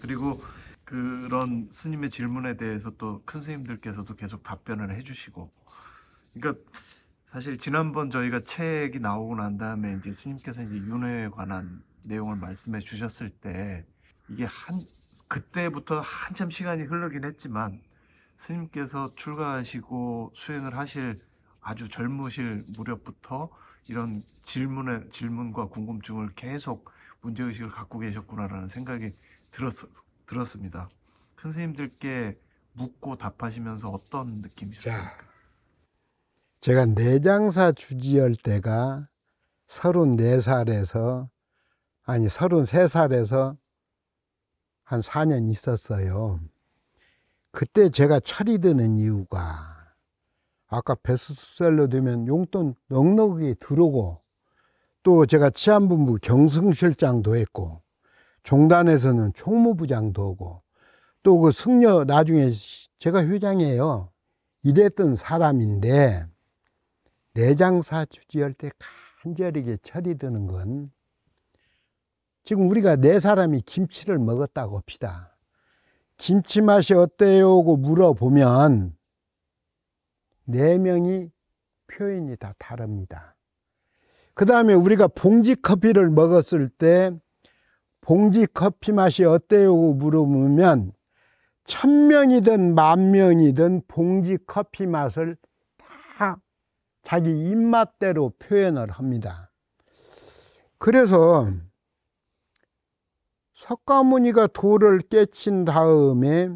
그리고 그런 스님의 질문에 대해서 또 큰 스님들께서도 계속 답변을 해주시고, 그러니까 사실 지난번 저희가 책이 나오고 난 다음에 이제 스님께서 이제 윤회에 관한 내용을 말씀해 주셨을 때 이게 그때부터 한참 시간이 흐르긴 했지만 스님께서 출가하시고 수행을 하실 아주 젊으실 무렵부터 이런 질문과 궁금증을 계속 문제의식을 갖고 계셨구나라는 생각이 들었습니다. 큰 스님들께 묻고 답하시면서 어떤 느낌이셨습니까? 제가 내장사 주지할 때가 34살에서 아니 33살에서 한 4년 있었어요. 그때 제가 철이 드는 이유가 아까 베스트셀러 되면 용돈 넉넉히 들어오고 또 제가 치안본부 경승실장도 했고 종단에서는 총무부장도 하고 또 그 승려 나중에 제가 회장이에요. 이랬던 사람인데 내장사 주지할 때 간절하게 철이 드는 건 지금 우리가 4사람이 김치를 먹었다고 합시다. 김치 맛이 어때요? 하고 물어보면 4명이 표현이 다 다릅니다. 그 다음에 우리가 봉지커피를 먹었을 때 봉지커피 맛이 어때요? 하고 물어보면 1000명이든 10,000명이든 봉지커피 맛을 다 자기 입맛대로 표현을 합니다. 그래서 석가모니가 도를 깨친 다음에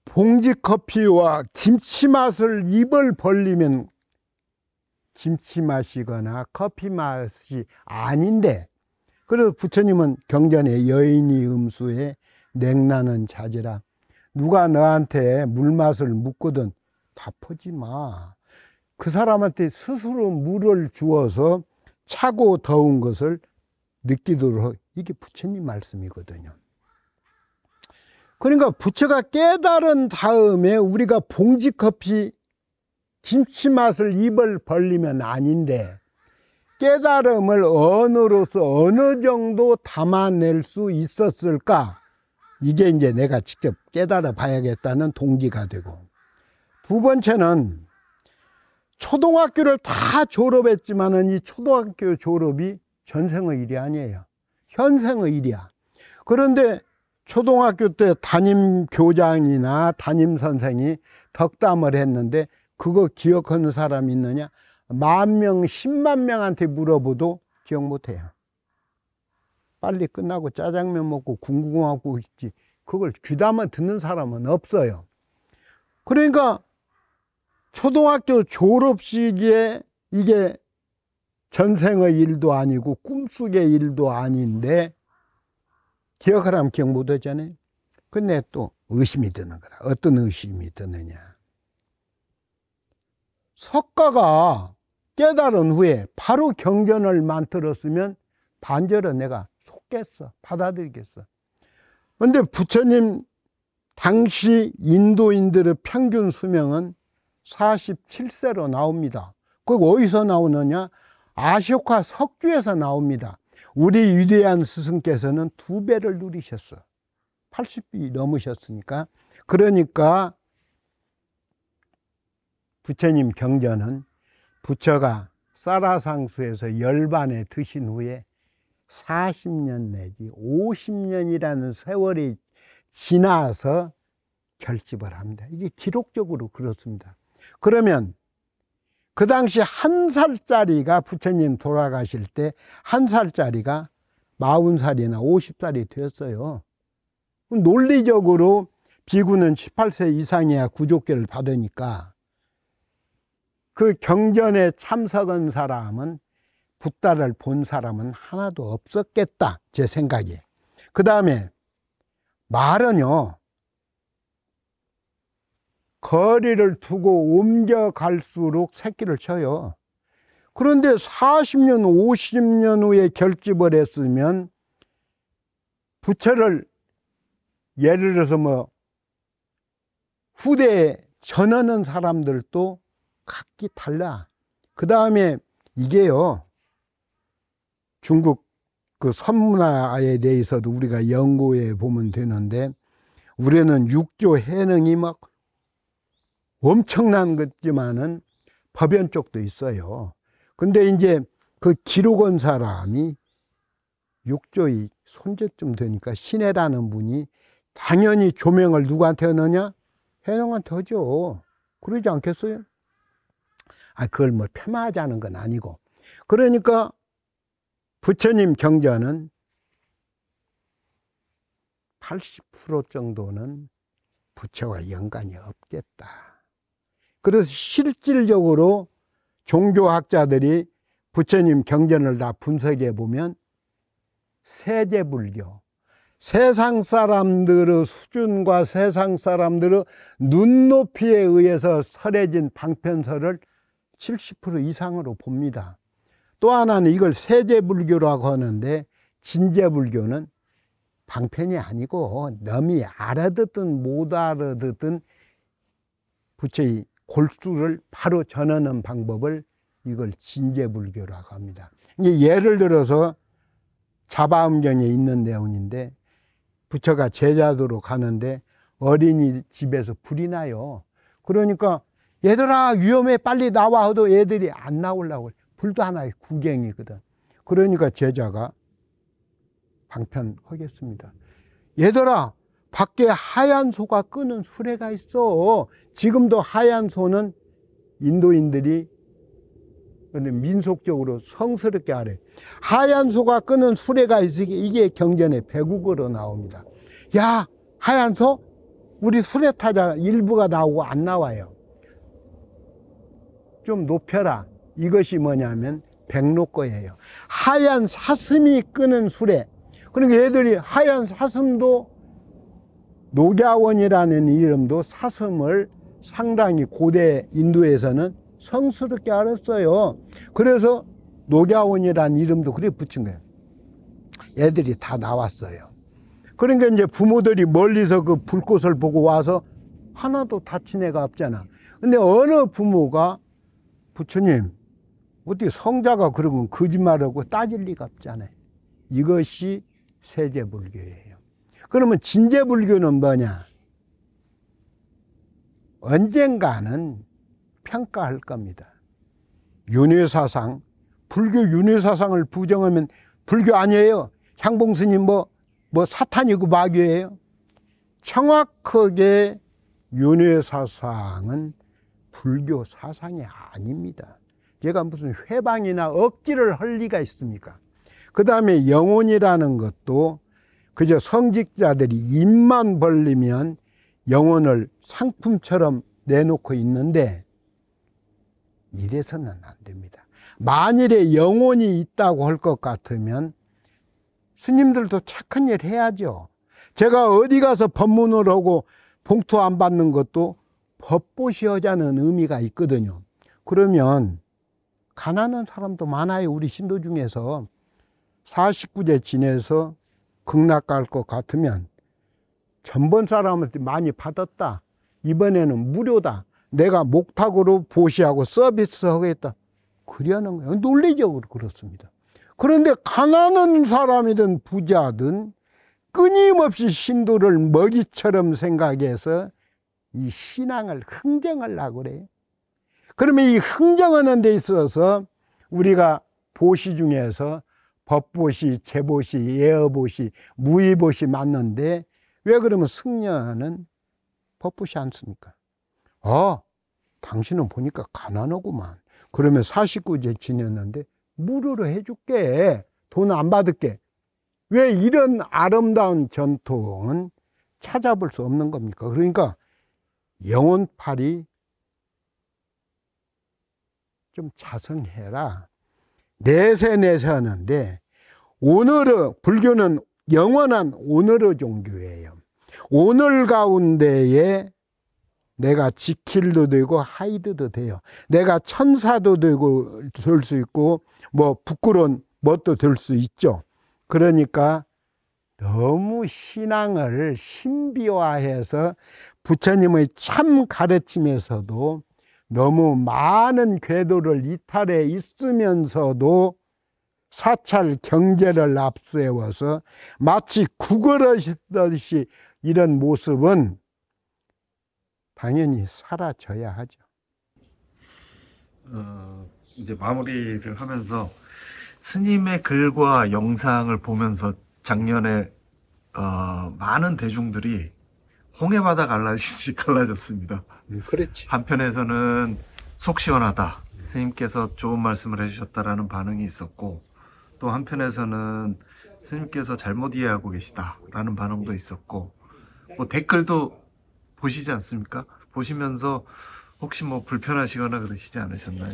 봉지커피와 김치 맛을 입을 벌리면 김치 맛이거나 커피 맛이 아닌데, 그래서 부처님은 경전에 여인이 음수에 냉나는 자지라, 누가 너한테 물맛을 묻거든 답하지 마. 그 사람한테 스스로 물을 주어서 차고 더운 것을 느끼도록, 이게 부처님 말씀이거든요. 그러니까 부처가 깨달은 다음에 우리가 봉지커피 김치 맛을 입을 벌리면 아닌데, 깨달음을 언어로서 어느 정도 담아낼 수 있었을까? 이게 이제 내가 직접 깨달아 봐야겠다는 동기가 되고, 두 번째는 초등학교를 다 졸업했지만은 이 초등학교 졸업이 전생의 일이 아니에요. 현생의 일이야. 그런데 초등학교 때 담임 교장이나 담임 선생이 덕담을 했는데 그거 기억하는 사람이 있느냐? 10,000명, 100,000명한테 물어봐도 기억 못해요. 빨리 끝나고 짜장면 먹고 궁금하고 있지, 그걸 귀담아 듣는 사람은 없어요. 그러니까 초등학교 졸업식에 이게 전생의 일도 아니고 꿈속의 일도 아닌데 기억을 하면 기억 못 하잖아요. 근데 또 의심이 드는 거라. 어떤 의심이 드느냐. 석가가 깨달은 후에 바로 경전을 만들었으면 반절은 내가 속겠어, 받아들이겠어. 근데 부처님 당시 인도인들의 평균 수명은 47세로 나옵니다. 그거 어디서 나오느냐? 아쇼카 석주에서 나옵니다. 우리 위대한 스승께서는 2배를 누리셨어. 80이 넘으셨으니까. 그러니까 부처님 경전은 부처가 사라상수에서 열반에 드신 후에 40년 내지 50년이라는 세월이 지나서 결집을 합니다. 이게 기록적으로 그렇습니다. 그러면 그 당시 1살짜리가 부처님 돌아가실 때 1살짜리가 40살이나 50살이 되었어요. 논리적으로 비구는 18세 이상이야 구족계를 받으니까 그 경전에 참석한 사람은 붓다를 본 사람은 하나도 없었겠다, 제 생각에. 그 다음에 말은요, 거리를 두고 옮겨갈수록 새끼를 쳐요. 그런데 40년, 50년 후에 결집을 했으면 부처를 예를 들어서 뭐 후대에 전하는 사람들도 각기 달라. 그 다음에 이게요, 중국 그 선문화에 대해서도 우리가 연구해 보면 되는데, 우리는 육조 해능이 막 엄청난 거지만은 법연 쪽도 있어요. 근데 이제 그 기록한 사람이 육조의 손재쯤 되니까 신해라는 분이 당연히 조명을 누구한테 하느냐? 해능한테 하죠. 그러지 않겠어요? 그걸 뭐 폄하하자는 건 아니고. 그러니까 부처님 경전은 80% 정도는 부처와 연관이 없겠다. 그래서 실질적으로 종교학자들이 부처님 경전을 다 분석해 보면 세제불교, 세상 사람들의 수준과 세상 사람들의 눈높이에 의해서 설해진 방편설을 70% 이상으로 봅니다. 또 하나는 이걸 세제불교라고 하는데, 진제불교는 방편이 아니고 남이 알아듣든 못 알아듣든 부처의 골수를 바로 전하는 방법을 이걸 진제불교라고 합니다. 이게 예를 들어서 자바음경에 있는 내용인데, 부처가 제자도로 가는데 어린이집에서 불이 나요. 그러니까 얘들아 위험해 빨리 나와 해도 애들이 안 나오려고, 불도 하나의 구경이거든. 그러니까 제자가 방편하겠습니다. 얘들아 밖에 하얀 소가 끄는 수레가 있어. 지금도 하얀 소는 인도인들이 민속적으로 성스럽게 하래. 하얀 소가 끄는 수레가 있으니 이게 경전에 배국어로 나옵니다. 야, 하얀 소? 우리 수레 타자 일부가 나오고 안 나와요. 좀 높여라. 이것이 뭐냐면 백록거예요. 하얀 사슴이 끄는 수레. 그러니까 얘들이 하얀 사슴도, 녹야원이라는 이름도 사슴을 상당히 고대 인도에서는 성스럽게 알았어요. 그래서 녹야원이라는 이름도 그래 붙인 거예요. 애들이 다 나왔어요. 그러니까 이제 부모들이 멀리서 그 불꽃을 보고 와서 하나도 다친 애가 없잖아. 근데 어느 부모가 부처님 어떻게 성자가 그런 건 거짓말하고 따질 리가 없잖아요. 이것이 세제불교예요. 그러면 진제불교는 뭐냐? 언젠가는 평가할 겁니다. 윤회사상, 불교 윤회사상을 부정하면 불교 아니에요. 향봉스님 뭐 사탄이고 마귀예요. 정확하게 윤회사상은 불교 사상이 아닙니다. 제가 무슨 회방이나 억지를 할 리가 있습니까? 그 다음에 영혼이라는 것도 그저 성직자들이 입만 벌리면 영혼을 상품처럼 내놓고 있는데 이래서는 안 됩니다. 만일에 영혼이 있다고 할 것 같으면 스님들도 착한 일 해야죠. 제가 어디 가서 법문을 하고 봉투 안 받는 것도 법보시 하자는 의미가 있거든요. 그러면 가난한 사람도 많아요. 우리 신도 중에서 49제 지내서 극락 갈 것 같으면 전번 사람한테 많이 받았다. 이번에는 무료다. 내가 목탁으로 보시하고 서비스 하겠다. 그러는 거예요. 논리적으로 그렇습니다. 그런데 가난한 사람이든 부자든 끊임없이 신도를 먹이처럼 생각해서 이 신앙을 흥정하려고 그래요. 그러면 이 흥정하는 데 있어서 우리가 보시 중에서 법보시, 제보시, 예어보시, 무의보시 맞는데 왜 그러면 승려는 법보시 않습니까? 당신은 보니까 가난하구만. 그러면 49제 지냈는데 무료로 해줄게. 돈 안 받을게. 왜 이런 아름다운 전통은 찾아볼 수 없는 겁니까? 그러니까 영혼팔이 좀 자성해라. 내세 하는데 오늘의 불교는 영원한 오늘의 종교예요. 오늘 가운데에 내가 지킬도 되고 하이드도 돼요. 내가 천사도 되고 될 수 있고 뭐 부끄러운 뭣도 될 수 있죠. 그러니까 너무 신앙을 신비화해서 부처님의 참 가르침에서도 너무 많은 궤도를 이탈해 있으면서도 사찰 경제를 앞세워서 마치 구걸하시듯이 이런 모습은 당연히 사라져야 하죠. 이제 마무리를 하면서 스님의 글과 영상을 보면서 작년에 많은 대중들이 홍해바다 갈라지듯이 갈라졌습니다. 그렇지. 한편에서는 속 시원하다. 스님께서 좋은 말씀을 해주셨다라는 반응이 있었고, 또 한편에서는 스님께서 잘못 이해하고 계시다라는 반응도 있었고, 뭐 댓글도 보시지 않습니까? 보시면서 혹시 뭐 불편하시거나 그러시지 않으셨나요?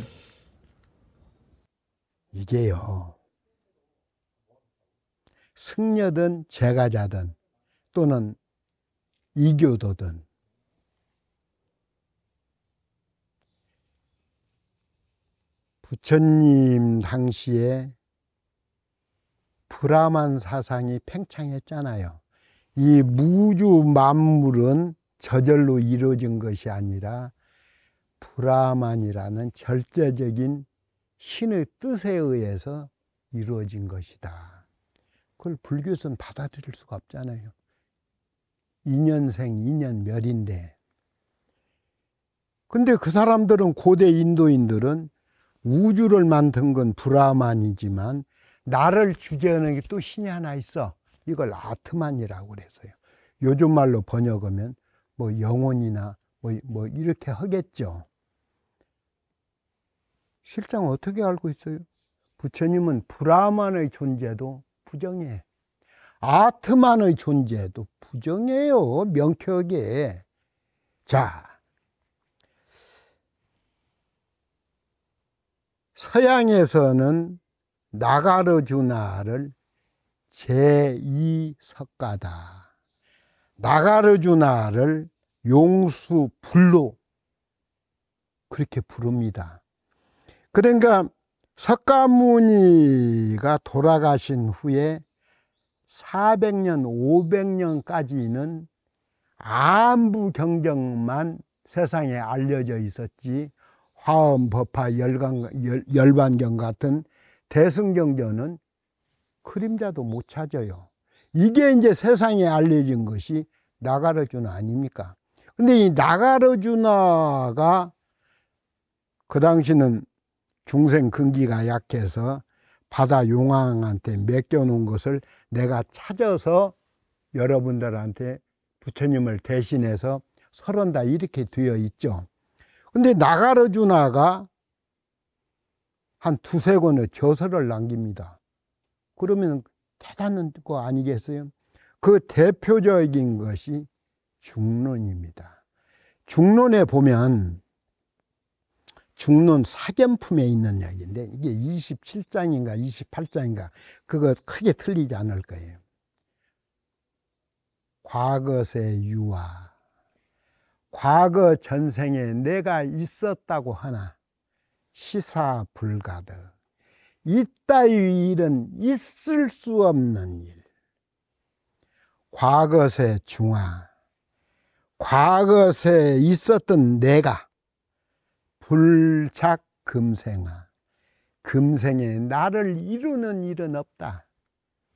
이게요, 승려든 제가자든 또는 이교도든 부처님 당시에 브라만 사상이 팽창했잖아요. 이 무주 만물은 저절로 이루어진 것이 아니라 브라만이라는 절대적인 신의 뜻에 의해서 이루어진 것이다. 그걸 불교에서는 받아들일 수가 없잖아요. 인연생, 인연멸인데. 근데 그 사람들은, 고대 인도인들은 우주를 만든 건 브라만이지만 나를 주재하는 게 또 신이 하나 있어. 이걸 아트만이라고 그랬어요. 요즘 말로 번역하면 뭐 영혼이나 뭐 이렇게 하겠죠. 실상 어떻게 알고 있어요? 부처님은 브라만의 존재도 부정해. 아트만의 존재도 부정해요. 명쾌하게. 자, 서양에서는 나가르주나를 제2석가다. 나가르주나를 용수불로 그렇게 부릅니다. 그러니까 석가모니가 돌아가신 후에 400년, 500년까지는 안부 경정만 세상에 알려져 있었지, 화엄법화, 열반경 같은 대승경전은 그림자도 못 찾아요. 이게 이제 세상에 알려진 것이 나가르주나 아닙니까? 근데 이 나가르주나가 그 당시는 중생 근기가 약해서 바다 용왕한테 맡겨놓은 것을 내가 찾아서 여러분들한테 부처님을 대신해서 설한다, 이렇게 되어 있죠. 근데 나가르주나가 한 두세 권의 저서를 남깁니다. 그러면 대단한 거 아니겠어요? 그 대표적인 것이 중론입니다. 중론에 보면 중론 사견품에 있는 이야기인데 이게 27장인가 28장인가 그거 크게 틀리지 않을 거예요. 과거세 유아, 과거 전생에 내가 있었다고 하나 시사 불가득, 이따위 일은 있을 수 없는 일. 과거세 중아, 과거세 있었던 내가 불작 금생아, 금생에 나를 이루는 일은 없다.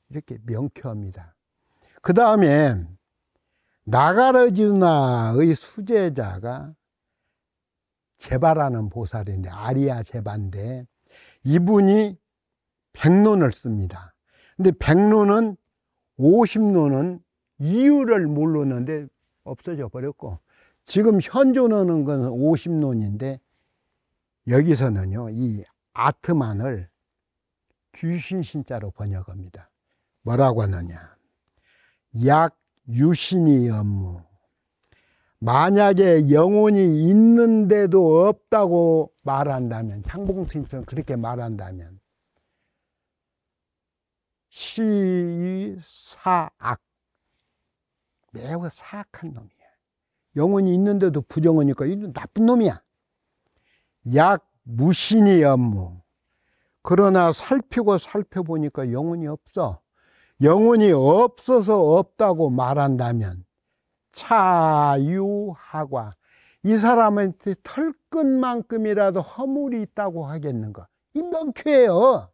이렇게 명쾌합니다. 그 다음에 나가르주나의 수제자가 제바라는 보살인데, 아리아 제바인데 이분이 백론을 씁니다. 근데 백론은 50논은 이유를 모르는데 없어져 버렸고, 지금 현존하는 건 50논인데 여기서는요 이 아트만을 귀신 신자로 번역합니다. 뭐라고 하느냐, 약 유신이 업무, 만약에 영혼이 있는데도 없다고 말한다면, 창봉스님처럼 그렇게 말한다면 시사악, 매우 사악한 놈이야. 영혼이 있는데도 부정하니까 이건 나쁜 놈이야. 약 무신이 업무, 그러나 살펴보니까 영혼이 없어. 영혼이 없어서 없다고 말한다면 차유하과, 이 사람한테 털끝만큼이라도 허물이 있다고 하겠는가? 이 명쾌해요.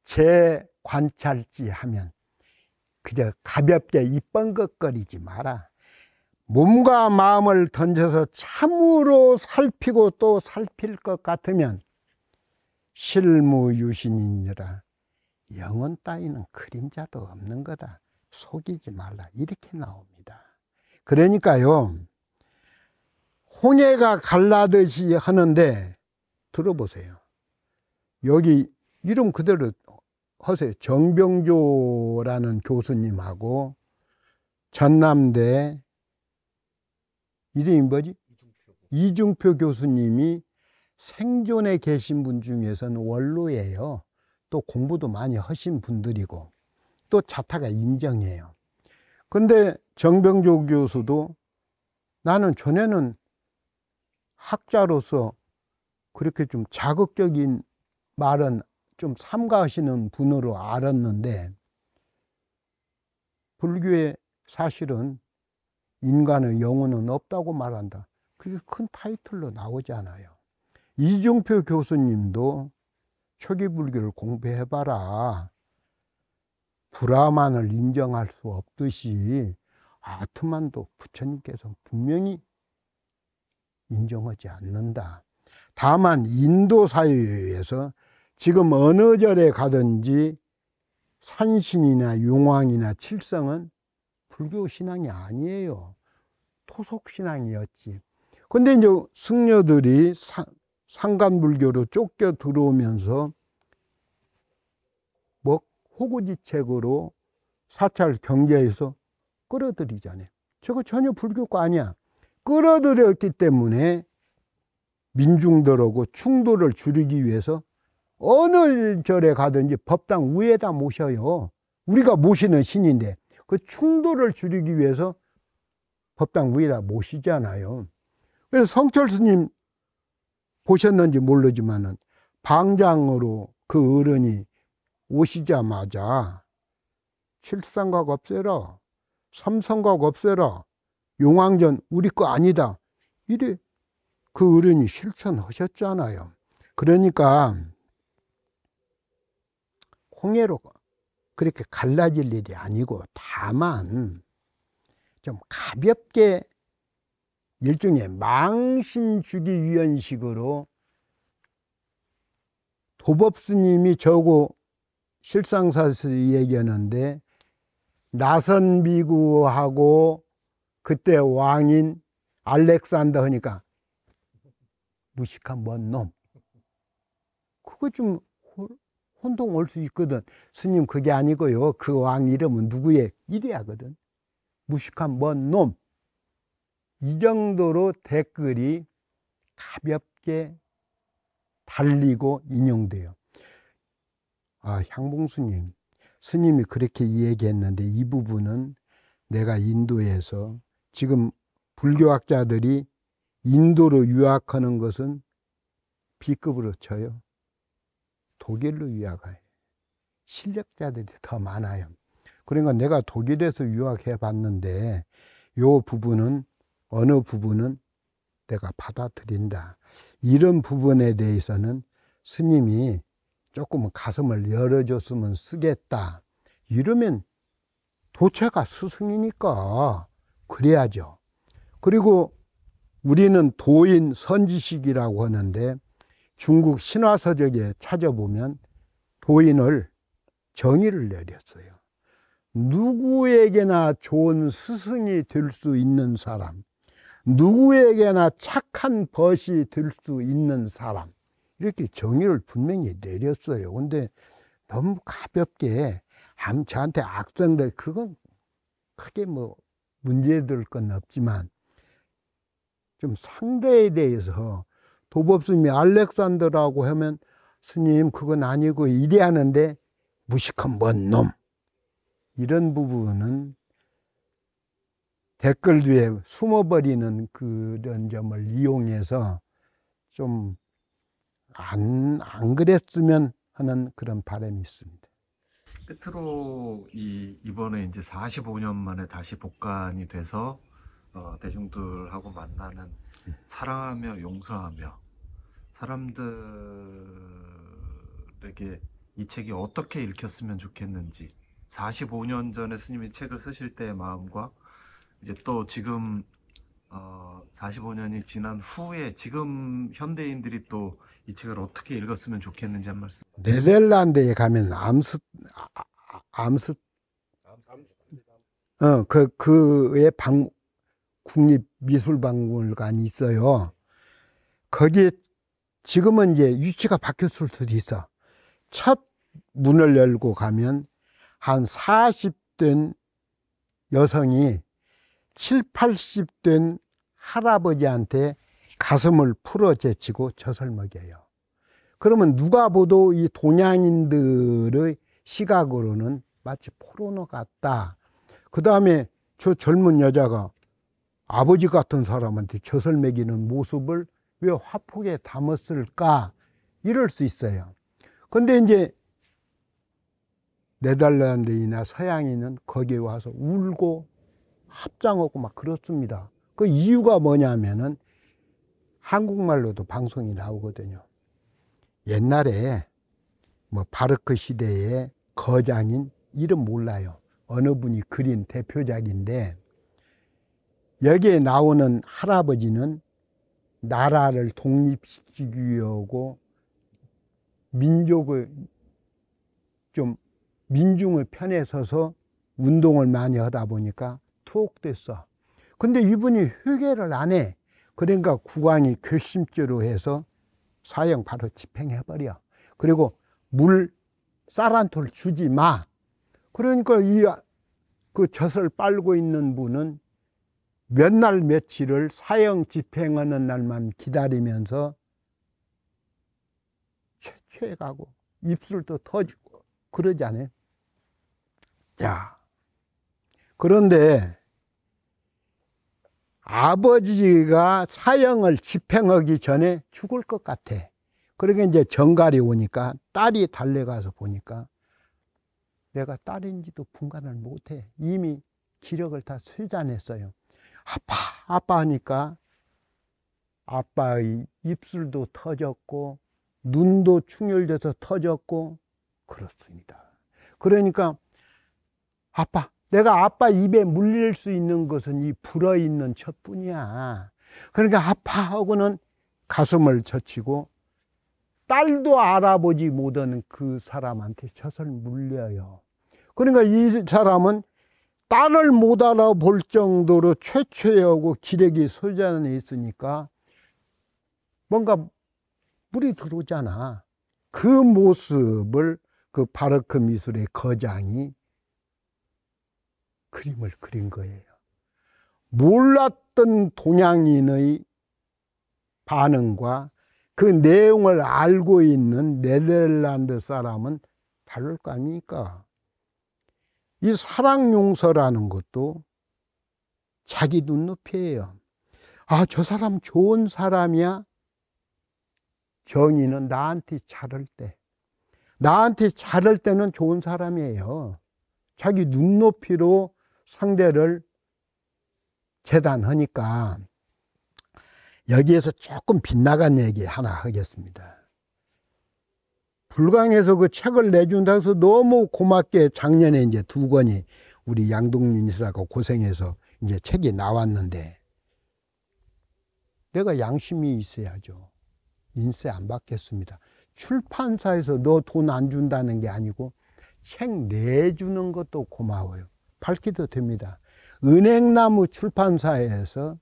제 관찰지 하면 그저 가볍게 이뻐거리지 마라. 몸과 마음을 던져서 참으로 살피고 또 살필 것 같으면 실무유신이니라. 영혼 따위는 그림자도 없는 거다. 속이지 말라. 이렇게 나옵니다. 그러니까요, 홍해가 갈라듯이 하는데 들어보세요. 여기 이름 그대로 하세요. 정병조라는 교수님하고 전남대 이름이 뭐지? 이중표 교수님이 생존에 계신 분 중에서는 원로예요. 또 공부도 많이 하신 분들이고 또 자타가 인정해요. 근데 정병조 교수도 나는 전에는 학자로서 그렇게 좀 자극적인 말은 좀 삼가하시는 분으로 알았는데, 불교의 사실은 인간의 영혼은 없다고 말한다. 그게 큰 타이틀로 나오잖아요. 이중표 교수님도 초기 불교를 공부해봐라. 브라만을 인정할 수 없듯이 아트만도 부처님께서 분명히 인정하지 않는다. 다만 인도 사회에서 지금 어느 절에 가든지 산신이나 용왕이나 칠성은 불교 신앙이 아니에요. 토속 신앙이었지. 근데 이제 승려들이 상간불교로 쫓겨 들어오면서 뭐 호구지책으로 사찰 경제에서 끌어들이잖아요. 저거 전혀 불교가 아니야. 끌어들였기 때문에 민중들하고 충돌을 줄이기 위해서 어느 절에 가든지 법당 위에다 모셔요. 우리가 모시는 신인데 그 충돌을 줄이기 위해서 법당 위에다 모시잖아요. 그래서 성철 스님 보셨는지 모르지만은 방장으로 그 어른이 오시자마자 칠성각 없애라, 삼성각 없애라, 용왕전 우리 거 아니다, 이래 그 어른이 실천하셨잖아요. 그러니까 홍해로 그렇게 갈라질 일이 아니고, 다만 좀 가볍게 일종의 망신 주기 위원식으로 도법스님이 저고 실상사에서 얘기하는데, 나선비구하고 그때 왕인 알렉산더 하니까 무식한 뭔 놈, 그거 좀 혼동 올 수 있거든. 스님 그게 아니고요. 그 왕 이름은 누구의 이래야거든. 무식한 먼 놈. 이 정도로 댓글이 가볍게 달리고 인용돼요. 아, 향봉스님, 스님이 그렇게 얘기했는데 이 부분은 내가 인도에서 지금 불교학자들이 인도로 유학하는 것은 B급으로 쳐요. 독일로 유학해요. 실력자들이 더 많아요. 그러니까 내가 독일에서 유학해 봤는데 요 부분은 어느 부분은 내가 받아들인다. 이런 부분에 대해서는 스님이 조금 가슴을 열어줬으면 쓰겠다. 이러면 도체가 스승이니까 그래야죠. 그리고 우리는 도인 선지식이라고 하는데 중국 신화서적에 찾아보면 도인을 정의를 내렸어요. 누구에게나 좋은 스승이 될 수 있는 사람, 누구에게나 착한 벗이 될 수 있는 사람, 이렇게 정의를 분명히 내렸어요. 근데 너무 가볍게 저한테 악성들, 그건 크게 뭐 문제될 건 없지만 좀 상대에 대해서 도법스님이 알렉산더라고 하면 스님 그건 아니고 이래 하는데 무식한 먼 놈, 이런 부분은 댓글 뒤에 숨어버리는 그런 점을 이용해서 좀 안 그랬으면 하는 그런 바람이 있습니다. 끝으로 이번에 이제 45년 만에 다시 복간이 돼서 대중들하고 만나는 사랑하며 용서하며, 사람들에게 이 책이 어떻게 읽혔으면 좋겠는지, 45년 전에 스님이 책을 쓰실 때의 마음과 이제 또 지금 45년이 지난 후에 지금 현대인들이 또 이 책을 어떻게 읽었으면 좋겠는지 한 말씀. 네덜란드에 가면 그의 국립미술박물관이 있어요. 거기에 지금은 이제 위치가 바뀌었을 수도 있어. 첫 문을 열고 가면 한 40된 여성이 7, 80된 할아버지한테 가슴을 풀어 제치고 젖을 먹여요. 그러면 누가 봐도 이 동양인들의 시각으로는 마치 포르노 같다. 그 다음에 저 젊은 여자가 아버지 같은 사람한테 젖을 먹이는 모습을 왜 화폭에 담았을까? 이럴 수 있어요. 근데 이제 네덜란드인이나 서양인은 거기에 와서 울고 합장하고 막 그렇습니다. 그 이유가 뭐냐면은 한국말로도 방송이 나오거든요. 옛날에 뭐 바르크 시대의 거장인, 이름 몰라요. 어느 분이 그린 대표작인데 여기에 나오는 할아버지는 나라를 독립시키기 위하고 민족을 좀 민중의 편에 서서 운동을 많이 하다 보니까 투옥됐어. 근데 이분이 회개를 안 해. 그러니까 국왕이 괘씸죄로 해서 사형 바로 집행해버려. 그리고 쌀 한 톨 주지 마. 그러니까 그 젖을 빨고 있는 분은 몇 날 며칠을 사형 집행하는 날만 기다리면서 취해가고 입술도 터지고 그러잖아요. 자, 그런데 아버지가 사형을 집행하기 전에 죽을 것 같아. 그러니까 이제 정갈이 오니까 딸이 달려가서 보니까 내가 딸인지도 분간을 못해. 이미 기력을 다 쇠잔했어요. 아빠 하니까 아빠의 입술도 터졌고 눈도 충혈돼서 터졌고 그렇습니다. 그러니까 내가 아빠 입에 물릴 수 있는 것은 이 불어있는 젖뿐이야. 그러니까 아빠하고는 가슴을 젖히고 딸도 알아보지 못하는 그 사람한테 젖을 물려요. 그러니까 이 사람은 딸을 못 알아볼 정도로 최초하고 기력이 소전해 있으니까 뭔가 물이 들어오잖아. 그 모습을 그 바르크 미술의 거장이 그림을 그린 거예요. 몰랐던 동양인의 반응과 그 내용을 알고 있는 네덜란드 사람은 다를 거 아닙니까? 이 사랑용서라는 것도 자기 눈높이예요. 아, 저 사람 좋은 사람이야? 정의는 나한테 잘할 때. 나한테 잘할 때는 좋은 사람이에요. 자기 눈높이로 상대를 재단하니까. 여기에서 조금 빗나간 얘기 하나 하겠습니다. 불광에서 그 책을 내준다고 해서 너무 고맙게 작년에 이제 2권이 우리 양동민 이사가 고생해서 이제 책이 나왔는데, 내가 양심이 있어야죠. 인쇄 안 받겠습니다. 출판사에서 너 돈 안 준다는 게 아니고 책 내주는 것도 고마워요. 밝혀도 됩니다. 은행나무 출판사에서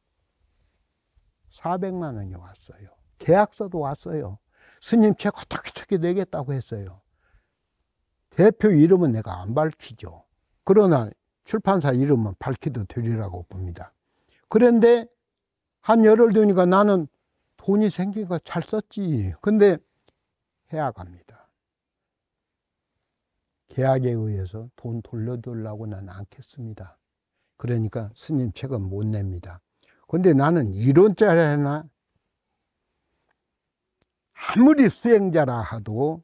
400만 원이 왔어요. 계약서도 왔어요. 스님 책 어떻게 내겠다고 했어요. 대표 이름은 내가 안 밝히죠. 그러나 출판사 이름은 밝혀도 되리라고 봅니다. 그런데 한 열흘 되니까 나는 돈이 생기니까 잘 썼지. 근데 해약합니다. 계약에 의해서 돈 돌려달라고는 않겠습니다. 그러니까 스님 책은 못 냅니다. 근데 나는 1원짜리나 아무리 수행자라 하도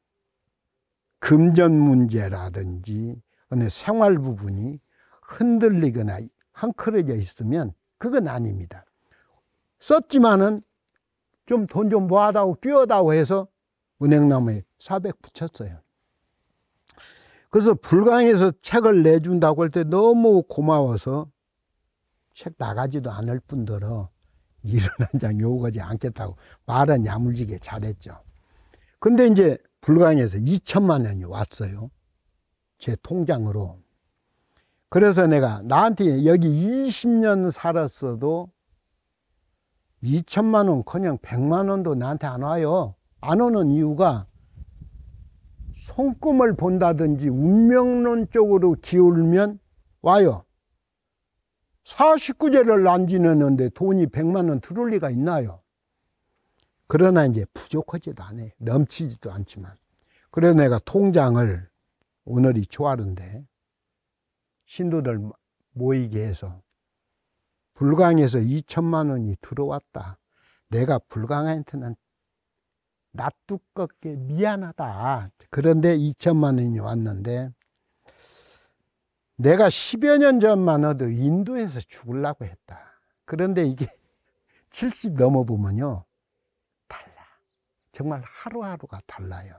금전 문제라든지 어느 생활 부분이 흔들리거나 헝클어져 있으면 그건 아닙니다. 썼지만은 좀 돈 좀 모아다오 끼워다오 해서 은행나무에 400 붙였어요. 그래서 불광에서 책을 내준다고 할 때 너무 고마워서 책 나가지도 않을 뿐더러 일은 한 장 요구하지 않겠다고 말은 야물지게 잘했죠. 근데 이제 불광에서 2천만 원이 왔어요. 제 통장으로. 그래서 내가 나한테 여기 20년 살았어도 2천만 원커녕 100만 원도 나한테 안 와요. 안 오는 이유가 손금을 본다든지 운명론 쪽으로 기울면 와요. 49제를 안 지내는데 돈이 100만 원 들어올 리가 있나요? 그러나 이제 부족하지도 않아요. 넘치지도 않지만. 그래서 내가 통장을 오늘이 초하루인데 신도들 모이게 해서 불광에서 2천만 원이 들어왔다. 내가 불광한테는 낯두껍게 미안하다. 그런데 2천만 원이 왔는데 내가 10여 년 전만 해도 인도에서 죽으려고 했다. 그런데 이게 70 넘어보면요. 달라. 정말 하루하루가 달라요.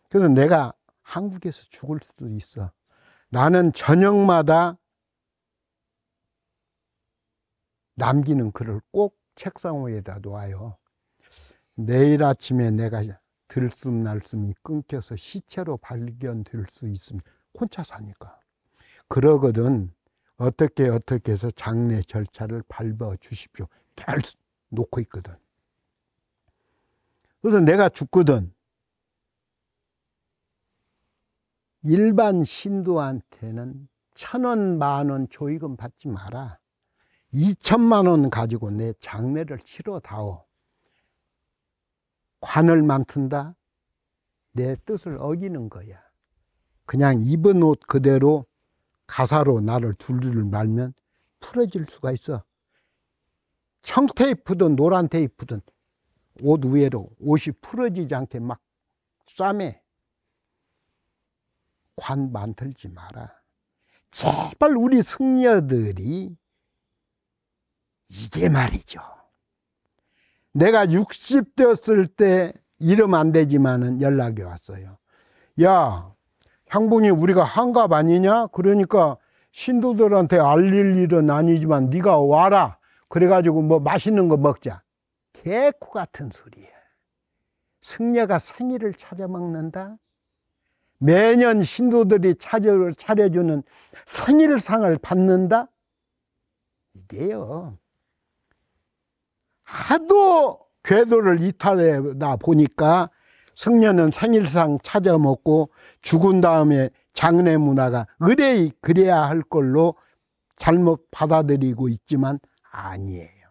그래서 내가 한국에서 죽을 수도 있어. 나는 저녁마다 남기는 글을 꼭 책상 위에다 놓아요. 내일 아침에 내가 들숨날숨이 끊겨서 시체로 발견될 수 있으면 혼자 사니까. 그러거든 어떻게 해서 장례 절차를 밟아 주십시오. 잘 놓고 있거든. 그래서 내가 죽거든 일반 신도한테는 1,000원, 10,000원 조의금 받지 마라. 2천만 원 가지고 내 장례를 치러다오. 관을 만튼다? 내 뜻을 어기는 거야. 그냥 입은 옷 그대로 가사로 나를 둘둘 말면 풀어질 수가 있어. 청테이프든 노란 테이프든 옷 위에로 옷이 풀어지지 않게 막 쏴매. 관 만들지 마라. 제발 우리 승려들이 이게 말이죠. 내가 60 되었을 때 이름 안 되지만은 연락이 왔어요. 야, 향봉이 우리가 한갑 아니냐? 그러니까 신도들한테 알릴 일은 아니지만 네가 와라. 그래가지고 뭐 맛있는 거 먹자. 개코 같은 소리야. 승려가 생일을 찾아 먹는다? 매년 신도들이 차려주는 생일상을 받는다? 이게요. 하도 궤도를 이탈하다 보니까 승려는 생일상 찾아 먹고 죽은 다음에 장례 문화가 의뢰이 그래야 할 걸로 잘못 받아들이고 있지만 아니에요.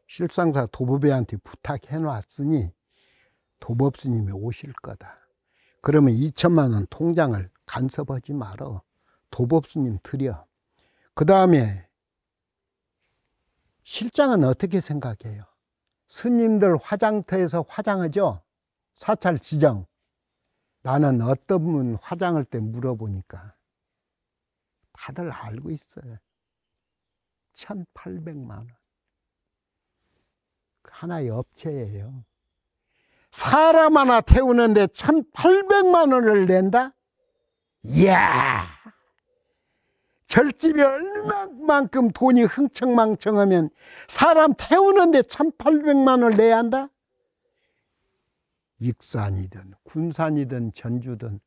실상사 도법회한테 부탁해 놨으니 도법스님이 오실 거다. 그러면 2천만 원 통장을 간섭하지 말어. 도법스님 드려. 그 다음에 실장은 어떻게 생각해요? 스님들 화장터에서 화장하죠? 사찰 지정. 나는 어떤 분 화장할 때 물어보니까 다들 알고 있어요. 1,800만 원. 하나의 업체예요. 사람 하나 태우는데 1,800만 원을 낸다? 이야! 절집이 얼마만큼 돈이 흥청망청하면 사람 태우는데 1,800만 원을 내야 한다? 익산이든 군산이든 전주든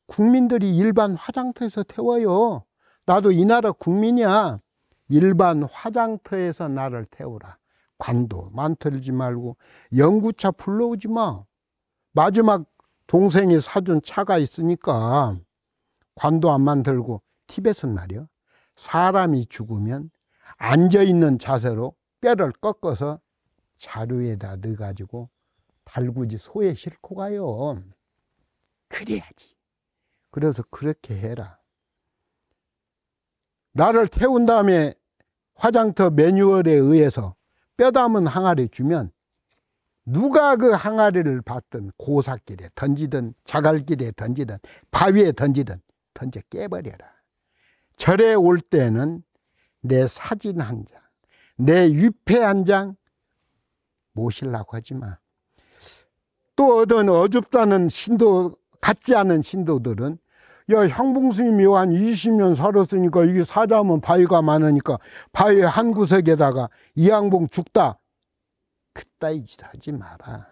국민들이 일반 화장터에서 태워요. 나도 이 나라 국민이야. 일반 화장터에서 나를 태우라. 관도 만들지 말고 연구차 불러오지 마. 마지막 동생이 사준 차가 있으니까 관도 안 만들고 티벳은 말이요. 사람이 죽으면 앉아있는 자세로 뼈를 꺾어서 자루에다 넣어가지고 달구지 소에 싣고 가요. 그래야지. 그래서 그렇게 해라. 나를 태운 다음에 화장터 매뉴얼에 의해서 뼈 담은 항아리 주면 누가 그 항아리를 받든 고사길에 던지든 자갈길에 던지든 바위에 던지든 던져 깨버려라. 절에 올 때는 내 사진 한 장, 내 위패 한 장 모시려고 하지 마. 또 어떤 어줍다는 신도, 같지 않은 신도들은 야, 향봉스님이 한 20년 살았으니까 이게 사자면 바위가 많으니까 바위 한 구석에다가 이양봉 죽다. 그따위 짓 하지 마라.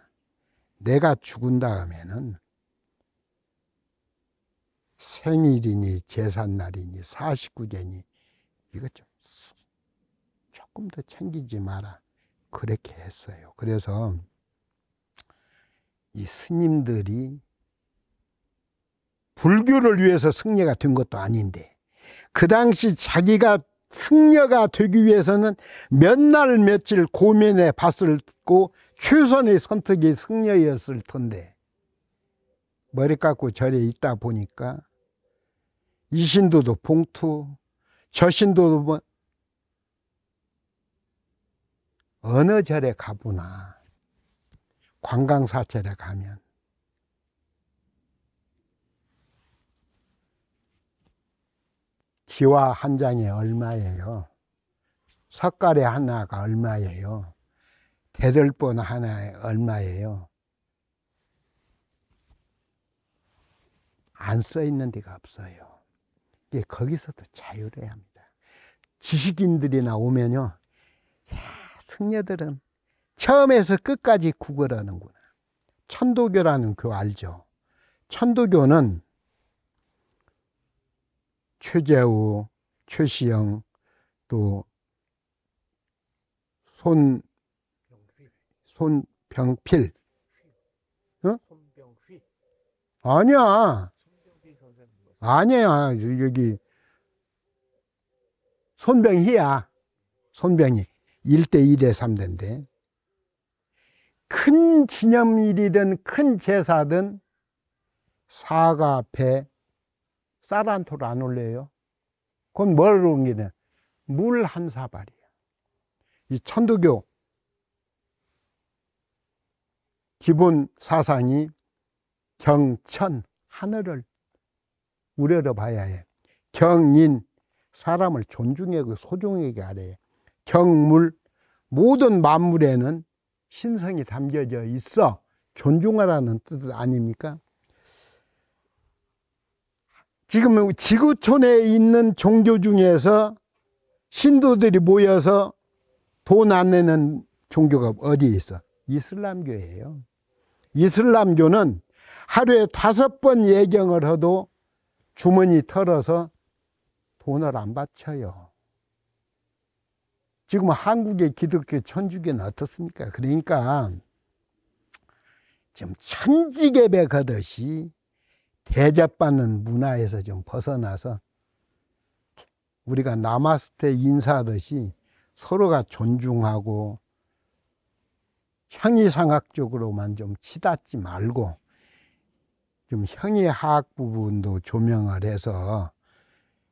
내가 죽은 다음에는 생일이니 제삿날이니 49제니 이것 좀 조금 더 챙기지 마라. 그렇게 했어요. 그래서 이 스님들이 불교를 위해서 승려가 된 것도 아닌데 그 당시 자기가 승려가 되기 위해서는 몇 날 며칠 고민해 봤을고 최선의 선택이 승려였을 텐데 머리 깎고 절에 있다 보니까 이 신도도 봉투, 저 신도도 뭐 어느 절에 가보나 관광사찰에 가면 지화 한 장에 얼마예요? 석가래 하나가 얼마예요? 대들본 하나에 얼마예요? 안 써 있는 데가 없어요. 거기서도 자유로워야 합니다. 지식인들이나 오면요, 야, 승려들은 처음에서 끝까지 구걸하는구나. 천도교라는 교 알죠? 천도교는 최재우, 최시영, 또 손병필, 어? 아니야. 아니야. 여기 손병희야. 손병희. 1대 2대 3대인데 큰 기념일이든 큰 제사든 사과, 배, 쌀 한 톨 안 올려요. 그건 뭘 옮기냐? 물 한 사발이야. 이 천도교 기본 사상이 경천, 하늘을 우러러 봐야 해. 경인, 사람을 존중하고 소중하게 하래. 경물, 모든 만물에는 신성이 담겨져 있어. 존중하라는 뜻 아닙니까? 지금 지구촌에 있는 종교 중에서 신도들이 모여서 돈 안 내는 종교가 어디에 있어? 이슬람교예요. 이슬람교는 하루에 5번 예경을 해도 주머니 털어서 돈을 안 바쳐요. 지금 한국의 기독교 천주교는 어떻습니까? 그러니까 좀 천지개벽 하듯이 대접받는 문화에서 좀 벗어나서 우리가 나마스테 인사하듯이 서로가 존중하고 형이상학적으로만 좀 치닫지 말고 좀 형이하학 부분도 조명을 해서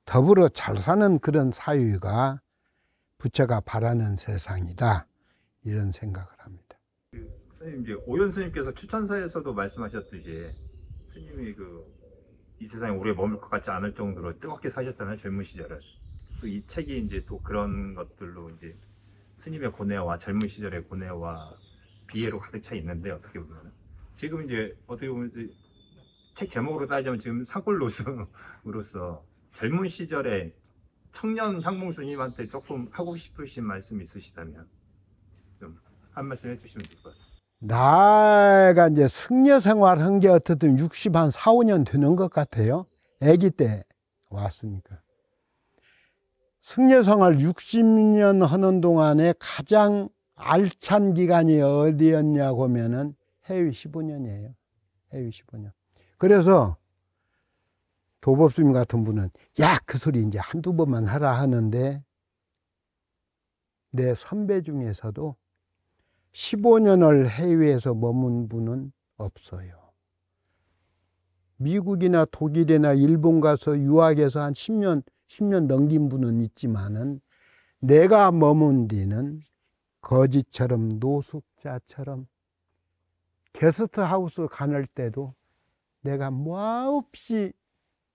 더불어 잘 사는 그런 사회가 부처가 바라는 세상이다, 이런 생각을 합니다. 선생님, 이제 오연 스님께서 추천서에서도 말씀하셨듯이 스님이 이 세상에 오래 머물 것 같지 않을 정도로 뜨겁게 사셨잖아요, 젊은 시절을. 또 이 책이 이제 또 그런 것들로 이제 스님의 고뇌와 젊은 시절의 고뇌와 비애로 가득 차 있는데, 어떻게 보면 지금 이제 어떻게 보면 책 제목으로 따지면 지금 산골노스으로서 젊은 시절에 청년 향봉 스님한테 조금 하고 싶으신 말씀 있으시다면 좀 한 말씀 해주시면 될 것 같아요. 내가 이제 승려 생활한 게 어떻든 60, 한 4, 5년 되는 것 같아요. 아기 때 왔으니까. 승려 생활 60년 하는 동안에 가장 알찬 기간이 어디였냐고 하면은 해외 15년이에요. 해외 15년. 그래서 도법스님 같은 분은 야, 그 소리 이제 한두 번만 하라 하는데, 내 선배 중에서도 15년을 해외에서 머문 분은 없어요. 미국이나 독일이나 일본 가서 유학해서 한 10년 넘긴 분은 있지만은, 내가 머문 뒤는 거지처럼 노숙자처럼 게스트하우스 가는 때도 내가 뭐없이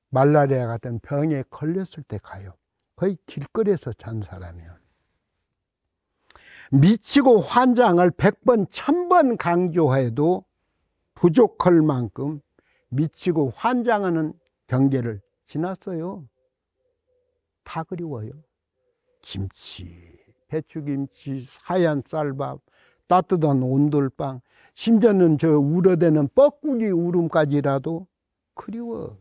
말라리아 같은 병에 걸렸을 때 가요. 거의 길거리에서 잔 사람이에요. 미치고 환장을 100번, 1000번 강조해도 부족할 만큼 미치고 환장하는 경계를 지났어요. 다 그리워요. 김치, 배추김치, 하얀 쌀밥, 따뜻한 온돌빵, 심지어는 저 우러대는 뻐꾸기 울음까지라도 그리워.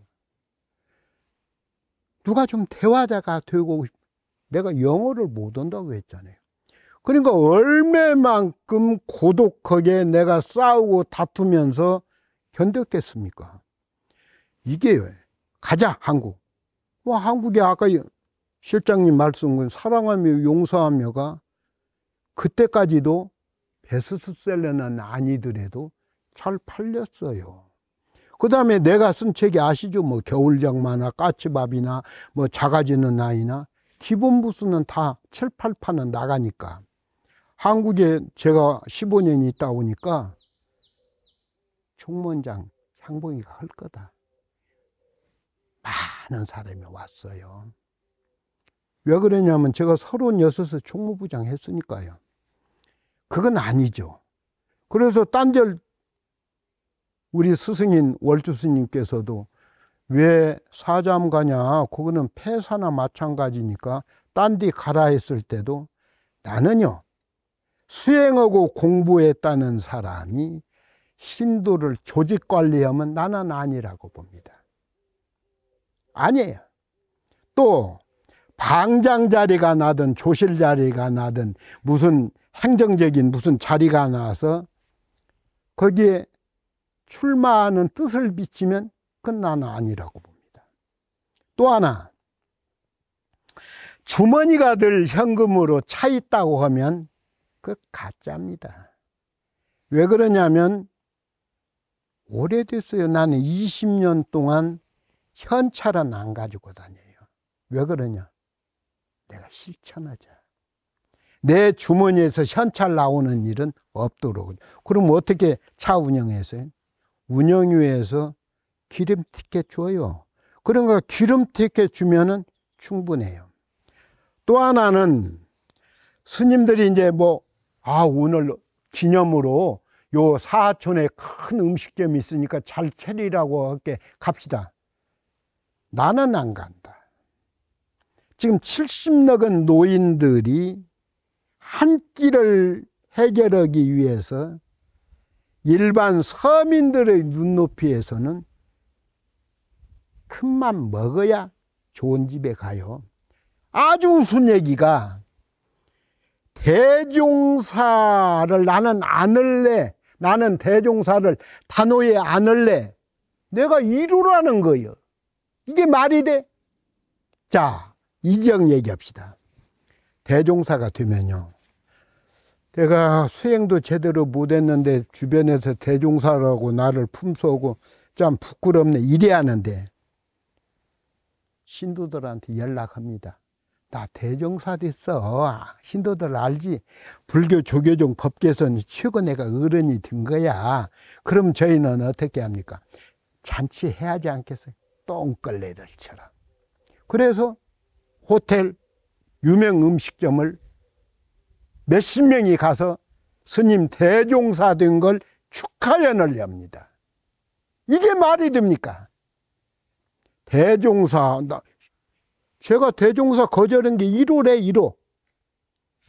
누가 좀 대화자가 되고, 내가 영어를 못 한다고 했잖아요. 그러니까 얼마만큼 고독하게 내가 싸우고 다투면서 견뎠겠습니까? 이게 가자 한국. 한국이 아까 실장님 말씀은 사랑하며 용서하며가 그때까지도 베스트셀러는 아니더라도 잘 팔렸어요. 그 다음에 내가 쓴 책이 아시죠? 뭐 겨울장마나 까치밥이나 뭐 작아지는 나이나 기본 부수는 다 7, 8판은 나가니까. 한국에 제가 15년 있다 오니까 총무원장 향봉이가 할 거다. 많은 사람이 왔어요. 왜 그러냐면 제가 36에 총무부장 했으니까요. 그건 아니죠. 그래서 딴절 우리 스승인 월주 스님께서도 왜 사자암 가냐, 그거는 폐사나 마찬가지니까 딴 데 가라 했을 때도 나는요, 수행하고 공부했다는 사람이 신도를 조직 관리하면 나는 아니라고 봅니다. 아니에요. 또 방장 자리가 나든 조실 자리가 나든 무슨 행정적인 무슨 자리가 나서 거기에 출마하는 뜻을 비치면 그건 나는 아니라고 봅니다. 또 하나, 주머니가 늘 현금으로 차 있다고 하면 그 가짜입니다. 왜 그러냐면 오래됐어요. 나는 20년 동안 현찰은 안 가지고 다녀요. 왜 그러냐? 내가 실천하자. 내 주머니에서 현찰 나오는 일은 없도록. 그럼 어떻게 차 운영해서요? 운영위에서 기름 티켓 줘요. 그러니까 기름 티켓 주면은 충분해요. 또 하나는 스님들이 이제 오늘 기념으로 요 사하촌에 큰 음식점이 있으니까 잘 차리라고 할게 갑시다. 나는 안 간다. 지금 70 넘은 노인들이 한 끼를 해결하기 위해서 일반 서민들의 눈높이에서는 큰맘 먹어야 좋은 집에 가요. 아주 우스운 얘기가 대종사를 나는 안 할래. 나는 대종사를 단호히 안 할래. 내가 이루라는 거예요. 이게 말이 돼? 자, 이지영 얘기합시다. 대종사가 되면요, 내가 수행도 제대로 못했는데 주변에서 대종사라고 나를 품쏘고 좀 부끄럽네 이래 하는데, 신도들한테 연락합니다. 나 대종사 됐어. 신도들 알지? 불교 조계종 법계선 최고 내가 어른이 된 거야. 그럼 저희는 어떻게 합니까? 잔치해야지 않겠어요? 똥걸레들처럼. 그래서 호텔 유명 음식점을 몇십 명이 가서 스님 대종사 된 걸 축하연을 합니다. 이게 말이 됩니까? 대종사, 제가 대종사 거절한 게 1호래 1호.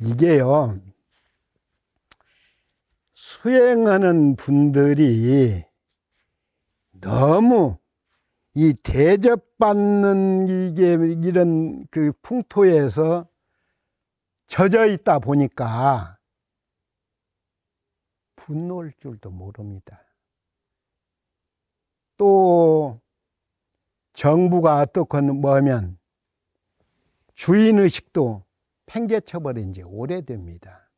이게요, 수행하는 분들이 너무 이 대접받는 이게 이런 그 풍토에서 젖어 있다 보니까 분노할 줄도 모릅니다. 또 정부가 어떻건 뭐면 주인의식도 팽개쳐버린 지 오래됩니다.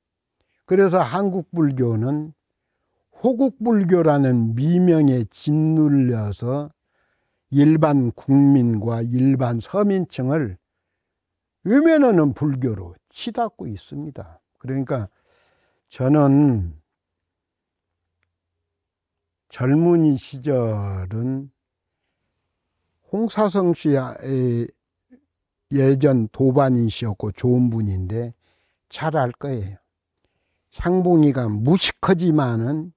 그래서 한국 불교는 호국불교라는 미명에 짓눌려서 일반 국민과 일반 서민층을 외면하는 불교로 치닫고 있습니다. 그러니까 저는 젊은이 시절은 홍사성 씨의 예전 도반이셨고 좋은 분인데 잘 알 거예요. 향봉이가 무식하지만은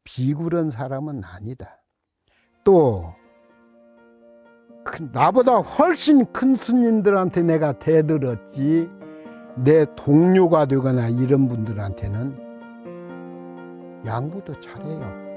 비굴한 사람은 아니다. 또 나보다 훨씬 큰 스님들한테 내가 대들었지, 내 동료가 되거나 이런 분들한테는 양보도 잘해요.